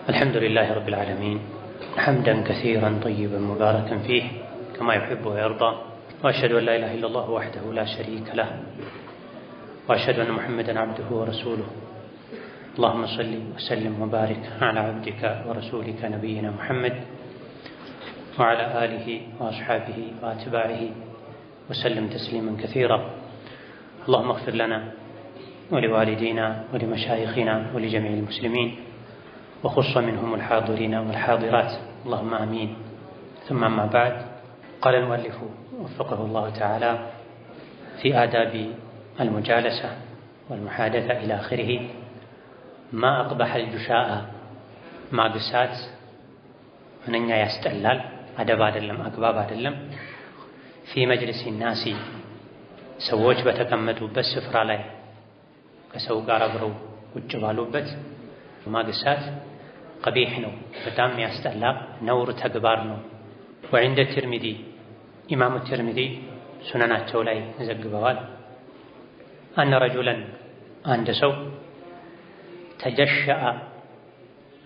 الحمد لله رب العالمين حمدا كثيرا طيبا مباركا فيه كما يحب ويرضى، وأشهد أن لا إله إلا الله وحده لا شريك له، وأشهد أن محمدا عبده ورسوله. اللهم صل وسلم وبارك على عبدك ورسولك نبينا محمد وعلى آله وأصحابه وأتباعه وسلم تسليما كثيرا. اللهم اغفر لنا ولوالدينا ولمشايخنا ولجميع المسلمين، وخص منهم الحاضرين والحاضرات، اللهم آمين. ثم أما بعد، قال المؤلف وفقه الله تعالى في آداب المجالسة والمحادثة إلى آخره: ما أقبح الجشاء ما قسات منኛ ያስጠላል አደብ አይደለም አግባብ አይደለም في مجلس الناس ሰዎች በተቀመጡበት ስፍራ ላይ ከሰው ጋር አብረው ቁጭ ባሉበት ማግሳት ቀቢህ ነው፣ በጣም ያስጠላ ነውር ተግባር ነው። وعند الترمذي ኢማሙ ትርሚዚ ሱነናቸው ላይ ዘግበዋል أن رجلا አንድ ሰው تجشأ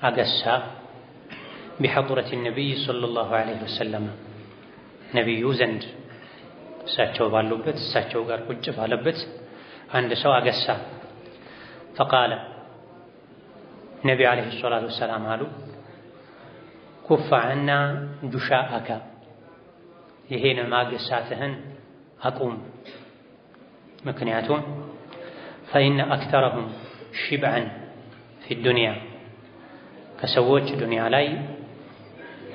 አገሳ بحضرة النبي صلى الله عليه وسلم ነቢዩ ዘንድ እሳቸው ባሉበት እሳቸው ጋር ቁጭ ባለበት አንድ ሰው አገሳ። فقال ነቢ عليه الصلاة والسلام አሉ: كف عنا جشاءك ይሄን ማገሳትህን አቁም፣ ምክንያቱም فإن أكثرهم شبعا في الدنيا ከሰዎች ዱንያ ላይ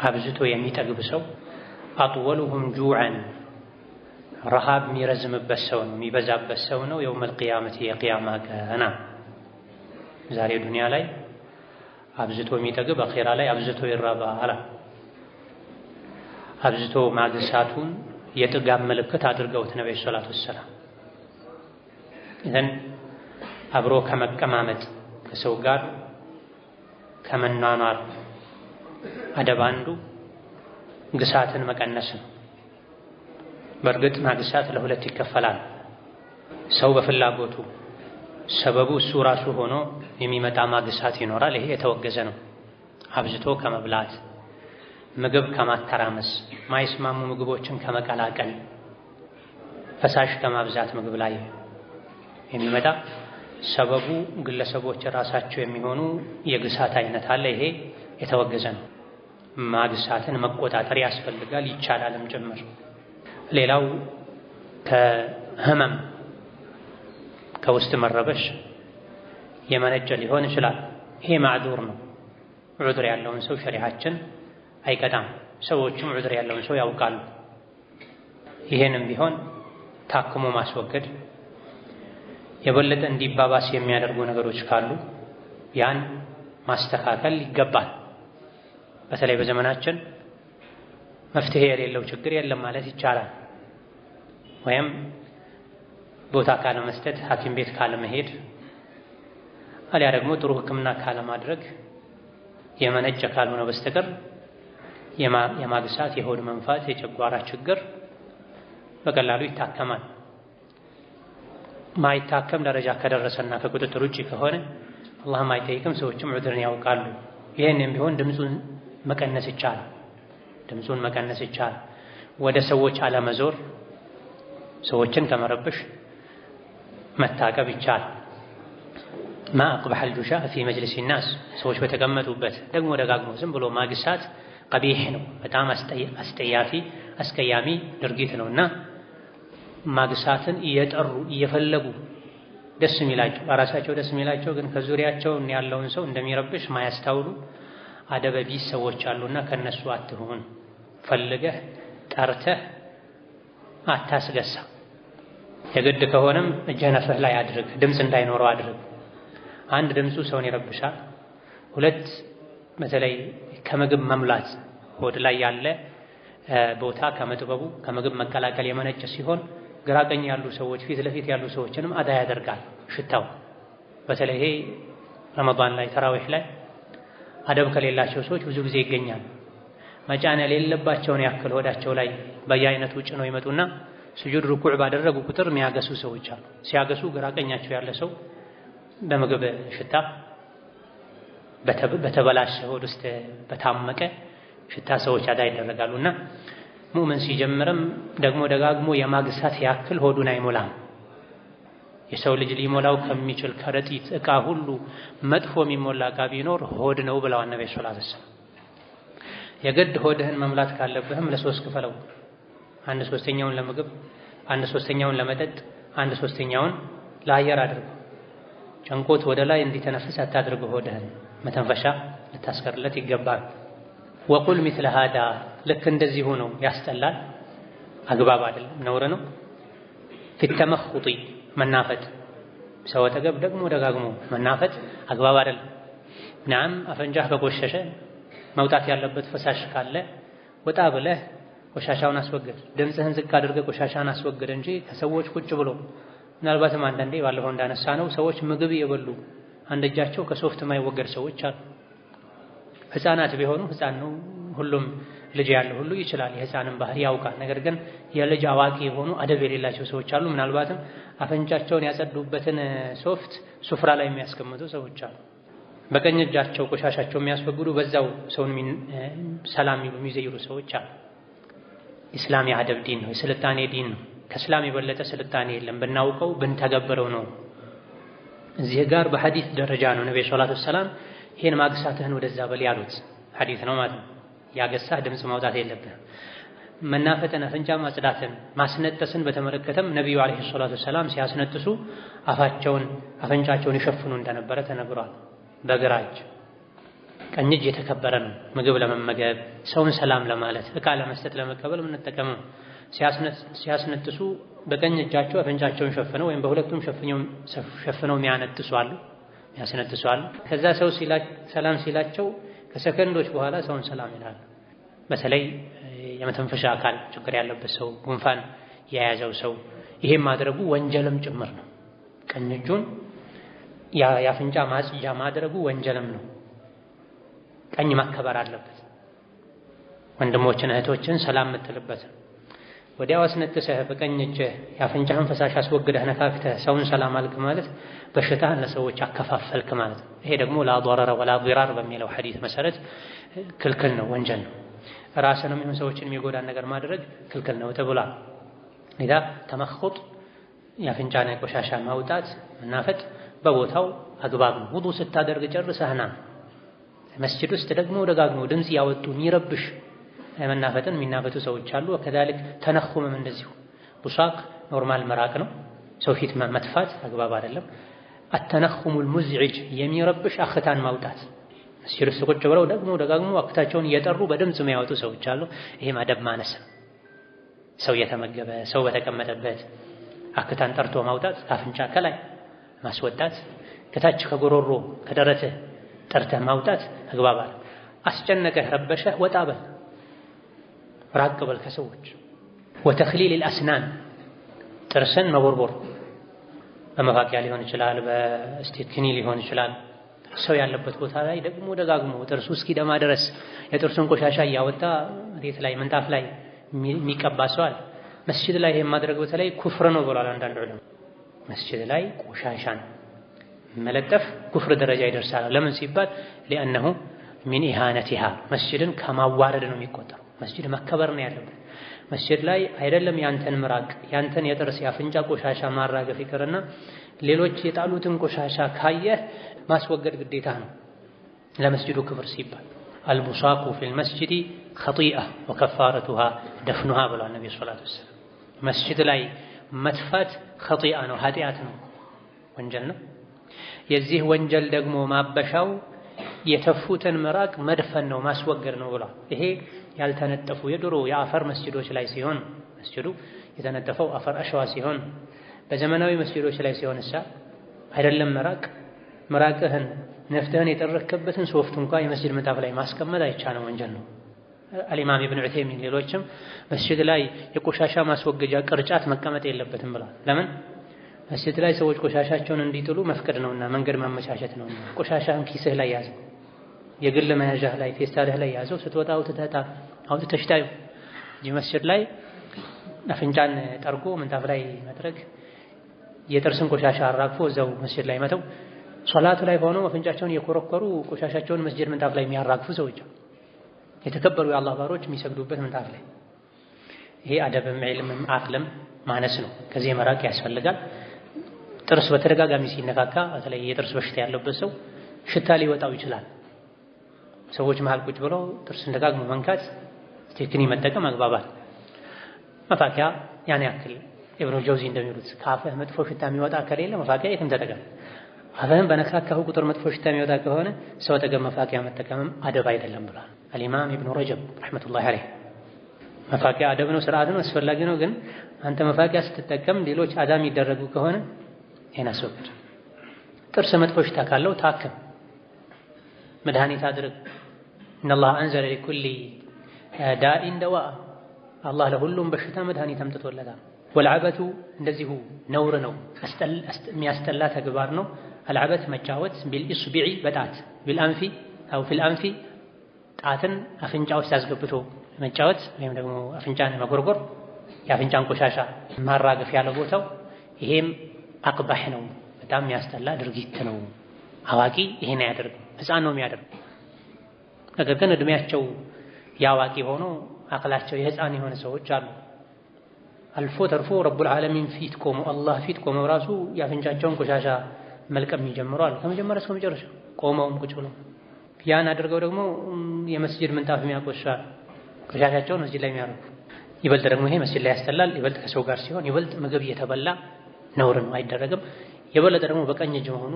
አብዝቶ የሚጠግብ ሰው أطولهم جوعا ረሃብ የሚረዝምበት ሰው ነው፣ የሚበዛበት ሰው ነው። የውም القيامة የቂያማ ቀን ዛሬ ዱንያ ላይ አብዝቶ የሚጠግብ አኺራ ላይ አብዝቶ ይራባል። አብዝቶ ማግሳቱን የጥጋብ ምልክት አድርገውት ነብዩ ሰለላሁ ዐለይሂ ወሰለም ኢዘን አብሮ ከመቀማመጥ ከሰው ጋር ከመኗኗር አደብ አንዱ ግሳትን መቀነስ ነው። በእርግጥ ማግሳት ለሁለት ይከፈላል። ሰው በፍላጎቱ ሰበቡ እሱ ራሱ ሆኖ የሚመጣ ማግሳት ይኖራል። ይሄ የተወገዘ ነው። አብዝቶ ከመብላት፣ ምግብ ከማተራመስ፣ ማይስማሙ ምግቦችን ከመቀላቀል፣ ፈሳሽ ከማብዛት ምግብ ላይ የሚመጣ ሰበቡ ግለሰቦች ራሳቸው የሚሆኑ የግሳት አይነት አለ። ይሄ የተወገዘ ነው። ማግሳትን መቆጣጠር ያስፈልጋል፣ ይቻላልም ጭምር። ሌላው ከህመም ከውስጥ መረበሽ የመነጨ ሊሆን ይችላል። ይሄ ማዕዱር ነው። ዑድር ያለውን ሰው ሸሪዓችን አይቀጣም። ሰዎችም ዑድር ያለውን ሰው ያውቃሉ። ይሄንም ቢሆን ታክሞ ማስወገድ፣ የበለጠ እንዲባባስ የሚያደርጉ ነገሮች ካሉ ያን ማስተካከል ይገባል። በተለይ በዘመናችን መፍትሄ የሌለው ችግር የለም ማለት ይቻላል። ወይም ቦታ ካለመስጠት፣ ሐኪም ቤት ካለመሄድ፣ አሊያ ደግሞ ጥሩ ሕክምና ካለማድረግ የመነጨ ካልሆነ በስተቀር የማግሳት፣ የሆድ መንፋት፣ የጨጓራ ችግር በቀላሉ ይታከማል። ማይታከም ደረጃ ከደረሰና ከቁጥጥር ውጭ ከሆነ አላህም አይጠይቅም፣ ሰዎችም ዑድርን ያውቃሉ። ይሄንም ቢሆን ድምፁን መቀነስ ይቻላል። ወደ ሰዎች አለመዞር፣ ሰዎችን ከመረበሽ መታቀብ ይቻላል። ማ አቅበሐ الجشاء في مجلس الناس ሰዎች በተቀመጡበት ደግሞ ደጋግሞ ዝም ብሎ ማግሳት ቀቢህ ነው፣ በጣም አስጠያፊ አስቀያሚ ድርጊት ነውና ማግሳትን እየጠሩ እየፈለጉ ደስ የሚላቸው ራሳቸው ደስ የሚላቸው ግን ከዙሪያቸው ያለውን ሰው እንደሚረብሽ ማያስታውሉ አደበ ቢስ ሰዎች አሉና ከነሱ አትሁን። ፈልገህ ጠርተህ አታስገሳ። የግድ ከሆነም እጀነፍህ ላይ አድርግ፣ ድምፅ እንዳይኖረው አድርግ። አንድ ድምፁ ሰውን ይረብሻል። ሁለት በተለይ ከምግብ መምላት ሆድ ላይ ያለ ቦታ ከመጥበቡ ከምግብ መቀላቀል የመነጨ ሲሆን ግራ ቀኝ ያሉ ሰዎች ፊት ለፊት ያሉ ሰዎችንም አዳ ያደርጋል ሽታው። በተለይ ይሄ ረመዳን ላይ ተራዊህ ላይ አደብ ከሌላቸው ሰዎች ብዙ ጊዜ ይገኛል። መጫን የሌለባቸውን ያክል ሆዳቸው ላይ በየአይነቱ ጭነው ይመጡና ስጁድ ሩኩዕ ባደረጉ ቁጥር የሚያገሱ ሰዎች አሉ። ሲያገሱ ግራ ቀኛቸው ያለ ሰው በምግብ ሽታ በተበላሸ ሆድ ውስጥ በታመቀ ሽታ ሰዎች አዳ ይደረጋሉና ሙእምን ሲጀምርም ደግሞ ደጋግሞ የማግሳት ያክል ሆዱን አይሞላም። የሰው ልጅ ሊሞላው ከሚችል ከረጢት ዕቃ ሁሉ መጥፎ የሚሞላ ዕቃ ቢኖር ሆድ ነው ብለዋል ነብዩ ሰለላሁ ዐለይሂ ወሰለም። የግድ ሆድህን መምላት ካለብህም ለሶስት ክፈለው። 1/3ኛውን ለምግብ፣ 1/3ኛውን ለመጠጥ፣ 1/3ኛውን ለአየር አድርገው። ጨንቆት ወደ ላይ እንዲተነፍስ አታድርገው። ሆድህን መተንፈሻ ልታስቀርለት ይገባል። ወቁል ሚስለ ሃዳ ልክ እንደዚህ ሆነው ያስጠላል፣ አግባብ አይደለም፣ ነውር ነው። ፊተመኹጢ መናፈጥ፣ ሰው አጠገብ ደግሞ ደጋግሞ መናፈጥ አግባብ አይደለም። ናም አፈንጃህ ከቆሸሸ መውጣት ያለበት ፈሳሽ ካለ ወጣ ብለህ ቆሻሻውን አስወግድ። ድምፅህን ዝቅ አድርገህ ቆሻሻን አስወግድ እንጂ ከሰዎች ቁጭ ብሎ ምናልባትም አንዳንዴ ባለፈው እንዳነሳ ነው ሰዎች ምግብ እየበሉ አንድ እጃቸው ከሶፍት የማይወገድ ሰዎች አሉ። ህፃናት ቢሆኑ ህፃን ነው ሁሉም ልጅ ያለው ሁሉ ይችላል፣ የህፃንን ባህሪ ያውቃል። ነገር ግን የልጅ አዋቂ የሆኑ አደብ የሌላቸው ሰዎች አሉ። ምናልባትም አፈንጫቸውን ያጸዱበትን ሶፍት ሱፍራ ላይ የሚያስቀምጡ ሰዎች አሉ። በቀኝ እጃቸው ቆሻሻቸው የሚያስወግዱ በዛው ሰውን ሰላም የሚዘይሩ ሰዎች አሉ። ኢስላም የአደብ ዲን ነው፣ የስልጣኔ ዲን ነው። ከእስላም የበለጠ ስልጣኔ የለም። ብናውቀው ብንተገብረው ነው። እዚህ ጋር በሐዲስ ደረጃ ነው ነብዩ ሰለላሁ ዐለይሂ ወሰለም ይሄን ማግሳትህን ወደዛ በል ያሉት ሐዲስ ነው ማለት ነው። ያገሳህ ድምፅ ማውጣት የለብህም። መናፈጥን፣ አፍንጫ ማጽዳትን፣ ማስነጠስን በተመለከተም ነብዩ ዐለይሂ ሰላቱ ወሰላም ሲያስነጥሱ አፍንጫቸውን ይሸፍኑ እንደነበረ ተነግሯል። በግራ እጅ፣ ቀኝ እጅ የተከበረ ነው። ምግብ ለመመገብ ሰውን ሰላም ለማለት ዕቃ ለመስጠት ለመቀበል የምንጠቀመው። ሲያስነጥሱ በቀኝ እጃቸው አፍንጫቸውን ሸፍነው ወይም በሁለቱም ሸፍነው የሚያስነጥሱ አሉ። ከዛ ሰው ሰላም ሲላቸው ከሰከንዶች በኋላ ሰውን ሰላም ይላሉ። በተለይ የመተንፈሻ አካል ችግር ያለበት ሰው፣ ጉንፋን የያዘው ሰው ይሄን ማድረጉ ወንጀልም ጭምር ነው። ቀኝ እጁን የአፍንጫ ማጽጃ ማድረጉ ወንጀልም ነው። ቀኝ ማከበር አለበት። ወንድሞችን እህቶችን ሰላም የምትልበት ወዲያው አስነጥሰህ በቀኝ እጅህ የአፍንጫህን ፈሳሽ አስወግደህ ነካክተህ ሰውን ሰላም አልክ ማለት በሽታህን ለሰዎች አከፋፈልክ ማለት ነው። ይሄ ደግሞ ላ ضرر ولا ضرار በሚለው ሐዲስ መሰረት ክልክል ነው፣ ወንጀል ነው። ራስንም ይሁን ሰዎችን የሚጎዳን ነገር ማድረግ ክልክል ነው ተብሏል። ኢዳ ተመኹጥ የአፍንጫን ቆሻሻ ማውጣት መናፈጥ በቦታው አግባብ ነው። ውዱእ ስታደርግ ጨርሰህና መስጂድ ውስጥ ደግሞ ደጋግሞ ድምፅ ያወጡ የሚረብሽ መናፈጥን የሚናፈጡ ሰዎች አሉ። ከዛልክ ተነኹምም እንደዚሁ ቡሳቅ ኖርማል መራቅ ነው። ሰው ፊት መትፋት አግባብ አይደለም። አተነኹሙል ሙዝዒጅ የሚረብሽ አኽታን ማውጣት መስጂድ ውስጥ ቁጭ ብለው ደግሞ ደጋግሞ አክታቸውን እየጠሩ በድምፅ የሚያወጡ ሰዎች አሉ። ይሄ አደብ ማነስ ነው። ሰው እየተመገበ ሰው በተቀመጠበት አክታን ጠርቶ ማውጣት፣ ካፍንጫ ከላይ ማስወጣት፣ ከታች ከጎሮሮ ከደረትህ ጠርተህ ማውጣት አግባብ አለ። አስጨነቀህ ረበሸህ ወጣ በል፣ ራቅ በል ከሰዎች። ወተኽሊል አልአስናን ጥርስን መቦርቦር በመፋቂያ ሊሆን ይችላል፣ በስቲክኒ ሊሆን ይችላል። ሰው ያለበት ቦታ ላይ ደግሞ ደጋግሞ ጥርሱ እስኪደማ ድረስ የጥርሱን ቆሻሻ እያወጣ መሬት ላይ ምንጣፍ ላይ የሚቀባ ሰው አለ። መስጂድ ላይ ይሄን ማድረግ በተለይ ኩፍር ነው ብሏል አንዳንድ ዑለማ። መስጂድ ላይ ቆሻሻን መለጠፍ ኩፍር ደረጃ ይደርሳል። ለምን ሲባል لأنه من إهانتها መስጂድን ከማዋረድ ነው የሚቆጠረው። መስጂድ መከበር ነው ያለበት። መስጂድ ላይ አይደለም ያንተን ምራቅ ያንተን የጥርስ ያፍንጫ ቆሻሻ ማራገፍ ይቅርና ሌሎች የጣሉትን ቆሻሻ ካየህ ማስወገድ ግዴታ ነው ለመስጂዱ ክብር ሲባል። አልቡሳቁ ፊል መስጂድ ኸጢአ ወከፋረቱሃ ደፍኑሃ ብሏል ነብዩ ሰለላሁ ዐለይሂ ወሰለም። መስጂድ ላይ መትፋት ኸጢአ ነው፣ ኃጢአት ነው፣ ወንጀል ነው። የዚህ ወንጀል ደግሞ ማበሻው የተፉትን ምራቅ መድፈን ነው፣ ማስወገድ ነው ብሏል። ይሄ ያልተነጠፉ የድሮ የአፈር መስጂዶች ላይ ሲሆን መስጂዱ የተነጠፈው አፈር አሸዋ ሲሆን፣ በዘመናዊ መስጂዶች ላይ ሲሆን አይደለም ምራቅህን ነፍትህን የጠረከበትን ሶፍት እንኳን የመስጂድ ምንጣፍ ላይ ማስቀመጥ አይቻልም፣ ወንጀል ነው። አልኢማም ኢብኑ ዑተይሚን ሌሎችም መስጂድ ላይ የቆሻሻ ማስወገጃ ቅርጫት መቀመጥ የለበትም ብለዋል። ለምን? መስጂድ ላይ ሰዎች ቆሻሻቸውን እንዲጥሉ መፍቀድ ነውና መንገድ ማመቻቸት ነውና። ቆሻሻህን ኪስህ ላይ ያዘው፣ የግል መያዣህ ላይ ፌስታልህ ላይ ያዘው። ስትወጣ አውጥተህ ታዩ እንጂ መስጂድ ላይ አፍንጫን ጠርጎ ምንጣፍ ላይ መጥረግ፣ የጥርስን ቆሻሻ አራግፎ እዛው መስጂድ ላይ መተው ሶላቱ ላይ ሆነው አፍንጫቸውን የኮረኮሩ ቆሻሻቸውን መስጂድ ምንጣፍ ላይ የሚያራግፉ ሰዎች የተከበሩ የአላህ ባሮች የሚሰግዱበት ምንጣፍ ላይ። ይሄ አደብም ዒልምም አቅልም ማነስ ነው። ከዚህ መራቅ ያስፈልጋል። ጥርስ በተደጋጋሚ ሲነካካ በተለይ የጥርስ በሽታ ያለበት ሰው ሽታ ሊወጣው ይችላል። ሰዎች መሃል ቁጭ ብለው ጥርስን ደጋግሞ መንካት ቴክኒ መጠቀም አግባባል። መፋቂያ ያን ያክል ኢብኑል ጀውዚ እንደሚሉት ከአፍህ መጥፎ ሽታ የሚወጣ ከሌለ መፋቂያ የትም ተጠቀም። አፍህን በነካካሁ ቁጥር መጥፎ ሽታ የሚወጣ ከሆነ ሰው አጠገብ መፋቂያ መጠቀምም አደብ አይደለም ብሏል አልኢማም ኢብኑ ረጀብ ረሕመቱላሂ ዐለይህ። መፋቂያ አደብ ነው፣ ስርዓት ነው፣ አስፈላጊ ነው። ግን አንተ መፋቂያ ስትጠቀም ሌሎች አዛ የሚደረጉ ከሆነ ይሄን አስወግድ። ጥርስ መጥፎ ሽታ ካለው ታከም፣ መድኃኒት አድርግ። ኢነላህ አንዘለ ሊኩሊ ዳኢን ደዋአ፣ አላህ ለሁሉም በሽታ መድኃኒት አምጥቶለታል። ወልዐበቱ እንደዚሁ ነውር ነው፣ የሚያስጠላ ተግባር ነው። አልዐበት መጫወት፣ ቢልኢስቢዒ በጣት ቢልአንፊ አው ፊልአንፊ ጣትን አፍንጫ ውስጥ አስገብቶ መጫወት ወይም ደግሞ አፍንጫን መጎርጎር፣ የአፍንጫን ቆሻሻ ማራገፍ ያለ ቦታው፣ ይሄም አቅባህ ነው፣ በጣም የሚያስጠላ ድርጊት ነው። አዋቂ ይሄን አያደርግም፣ ሕፃን ነው የሚያደርግ። ነገር ግን እድሜያቸው የአዋቂ ሆኖ አቅላቸው የሕፃን የሆነ ሰዎች አሉ። አልፎ ተርፎ ረቡል ዓለሚን ፊት ቆመው አላህ ፊት ቆመው ራሱ የአፍንጫቸውን ቆሻሻ መልቀም የሚጀምሩ አሉ። ከመጀመሪያ እስከ መጨረሻ ቆመውም ቁጭ ብለው ያን አድርገው ደግሞ የመስጂድ ምንጣፍ የሚያቆሻል፣ ቆሻሻቸውን መስጂድ ላይ የሚያረጉ። ይበልጥ ደግሞ ይሄ መስጂድ ላይ ያስጠላል። ይበልጥ ከሰው ጋር ሲሆን ይበልጥ ምግብ እየተበላ ነውር ነው፣ አይደረግም። የበለጠ ደግሞ በቀኝ እጅ መሆኑ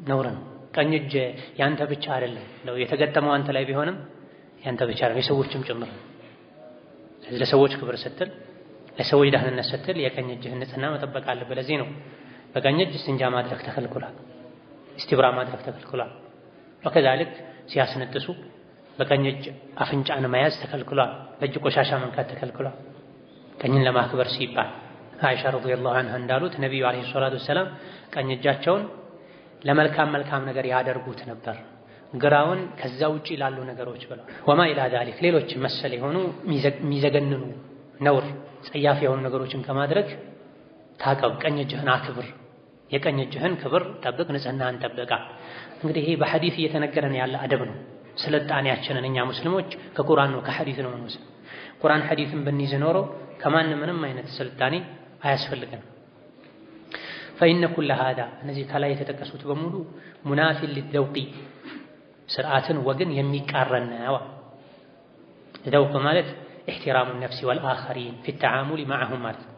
ነውር ነው። ቀኝ እጅ ያንተ ብቻ አይደለም፣ ነው የተገጠመው አንተ ላይ ቢሆንም ያንተ ብቻ አይደለም፣ የሰዎችም ጭምር ነው። ስለዚህ ለሰዎች ክብር ስትል፣ ለሰዎች ደህንነት ስትል የቀኝ እጅህን ንጽህና መጠበቅ አለብህ። ለዚህ ነው በቀኝ እጅ እስቲንጃ ማድረግ ተከልክሏል፣ ኢስቲብራ ማድረግ ተከልክሏል። ወከዛልክ ሲያስነጥሱ በቀኝ እጅ አፍንጫን መያዝ ተከልክሏል። በእጅ ቆሻሻ መንካት ተከልክሏል፣ ቀኝን ለማክበር ሲባል። አይሻ ረዲየላሁ ዐንሃ እንዳሉት ነቢዩ ዓለይሂ ሰላቱ ወሰላም ቀኝ እጃቸውን ለመልካም መልካም ነገር ያደርጉት ነበር፣ ግራውን ከዛ ውጪ ላሉ ነገሮች ብለው። ወማ ኢላ ዛሊክ ሌሎች መሰል የሆኑ የሚዘገንኑ ነውር ጸያፍ የሆኑ ነገሮችን ከማድረግ ታቀብ። ቀኝ እጅህን አክብር፣ የቀኝ እጅህን ክብር ጠብቅ፣ ንጽህናህን ጠብቃ። እንግዲህ ይሄ በሐዲስ እየተነገረን ያለ አደብ ነው። ስልጣኔያችንን እኛ ሙስሊሞች ከቁርአን ነው ከሐዲስ ነው የምንወስድ። ቁርአን ሐዲስን ብንይዝ ኖሮ ከማንም ምንም አይነት ስልጣኔ አያስፈልገንም። ፈኢነ ኩለ ሃዛ እነዚህ ከላይ የተጠቀሱት በሙሉ ሙናፊን ሊዘውቂ ስርዓትን ወግን የሚቃረን ነው። ዘውቅ ማለት ኢሕቲራሙ ነፍሲ ወልአኸሪን ፊ ተዓሙሊ መዐሁም ማለት ነው።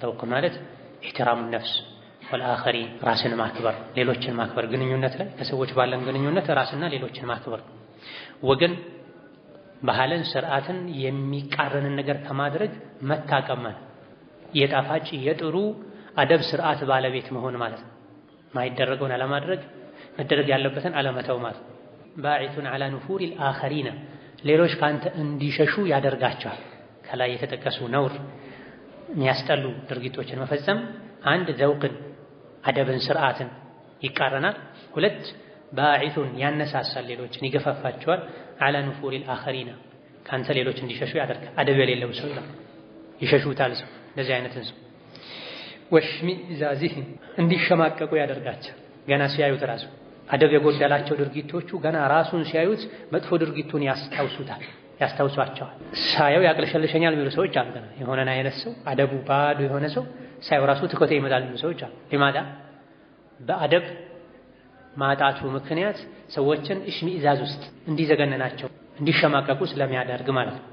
ዘውቅ ማለት ኢሕቲራሙ ነፍስ ወልአኸሪን ራስን ማክበር፣ ሌሎችን ማክበር። ግንኙነት ላይ ከሰዎች ባለን ግንኙነት ራስና ሌሎችን ማክበር። ወግን ባህልን ስርዓትን የሚቃረንን ነገር ከማድረግ መታቀም ማለት የጣፋጭ የጥሩ አደብ ስርዓት ባለቤት መሆን ማለት ነው። ማይደረገውን አለማድረግ፣ መደረግ ያለበትን አለመተው ማለት ነው። ባዒቱን ዐላ ኑፉሪል አኸሪነ ሌሎች ካንተ እንዲሸሹ ያደርጋቸዋል። ከላይ የተጠቀሱ ነውር የሚያስጠሉ ድርጊቶችን መፈጸም አንድ ዘውቅን አደብን ስርዓትን ይቃረናል። ሁለት ባዒቱን ያነሳሳል፣ ሌሎችን ይገፋፋቸዋል። ዐላ ኑፉሪል አኸሪነ ካንተ ሌሎች እንዲሸሹ ያደርጋል። አደብ የሌለው ሰው ይላል ይሸሹታል። ሰው እንደዚህ አይነትን ሰው ወሽሚዛዚህም እንዲሸማቀቁ ያደርጋቸው። ገና ሲያዩት ራሱ አደብ የጎደላቸው ድርጊቶቹ ገና ራሱን ሲያዩት መጥፎ ድርጊቱን ያስታውሷቸዋል። ሳየው ያቅለሸልሸኛል የሚሉ ሰዎች አሉ። ገና የሆነን አይነት ሰው አደቡ ባዶ የሆነ ሰው ሳየው ራሱ ትኮቴ ይመጣል የሚሉ ሰዎች አሉ። ሊማዳ በአደብ ማጣቱ ምክንያት ሰዎችን እሽሚዛዝ ውስጥ እንዲዘገነናቸው እንዲሸማቀቁ ስለሚያደርግ ማለት ነው።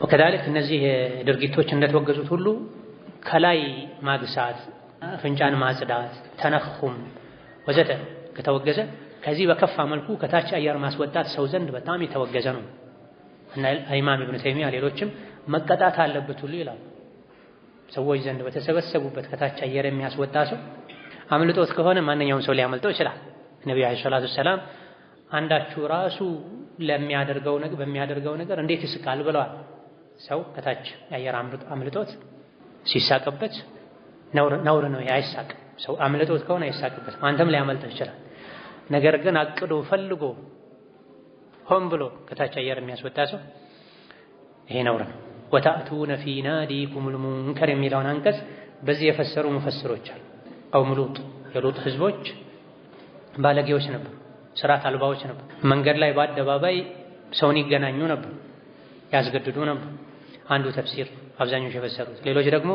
ወከዛልክ እነዚህ ድርጊቶች እንደተወገዙት ሁሉ ከላይ ማግሳት፣ አፍንጫን ማጽዳት፣ ተነኹም ወዘተ ከተወገዘ ከዚህ በከፋ መልኩ ከታች አየር ማስወጣት ሰው ዘንድ በጣም የተወገዘ ነው እና ኢማም ኢብኑ ተይሚያ ሌሎችም መቀጣት አለበት ሁሉ ይላሉ። ሰዎች ዘንድ በተሰበሰቡበት ከታች አየር የሚያስወጣ ሰው አምልጦት ከሆነ ማንኛውም ሰው ሊያመልጠው ይችላል። ነብዩ አለይሂ ሰላቱ ወሰላም አንዳችሁ ራሱ በሚያደርገው ነገር እንዴት ይስቃል ብለዋል። ሰው ከታች አየር አምልጦት ሲሳቅበት ነውር ነው፣ አይሳቅ። ሰው አምልጦት ከሆነ አይሳቅበት፣ አንተም ሊያመልጥህ ይችላል። ነገር ግን አቅዶ ፈልጎ ሆን ብሎ ከታች አየር የሚያስወጣ ሰው ይሄ ነውር ነው። ወተእቱነ ፊ ናዲኩሙል ሙንከር የሚለውን አንቀጽ በዚህ የፈሰሩ ሙፈስሮች አሉ። ቀውም ሉጥ የሉጥ ህዝቦች ባለጌዎች ነበሩ፣ ስርዓት አልባዎች ነበሩ። መንገድ ላይ በአደባባይ ሰውን ይገናኙ ነበር፣ ያስገድዱ ነበር። አንዱ ተፍሲር አብዛኞቹ የፈሰሩት። ሌሎች ደግሞ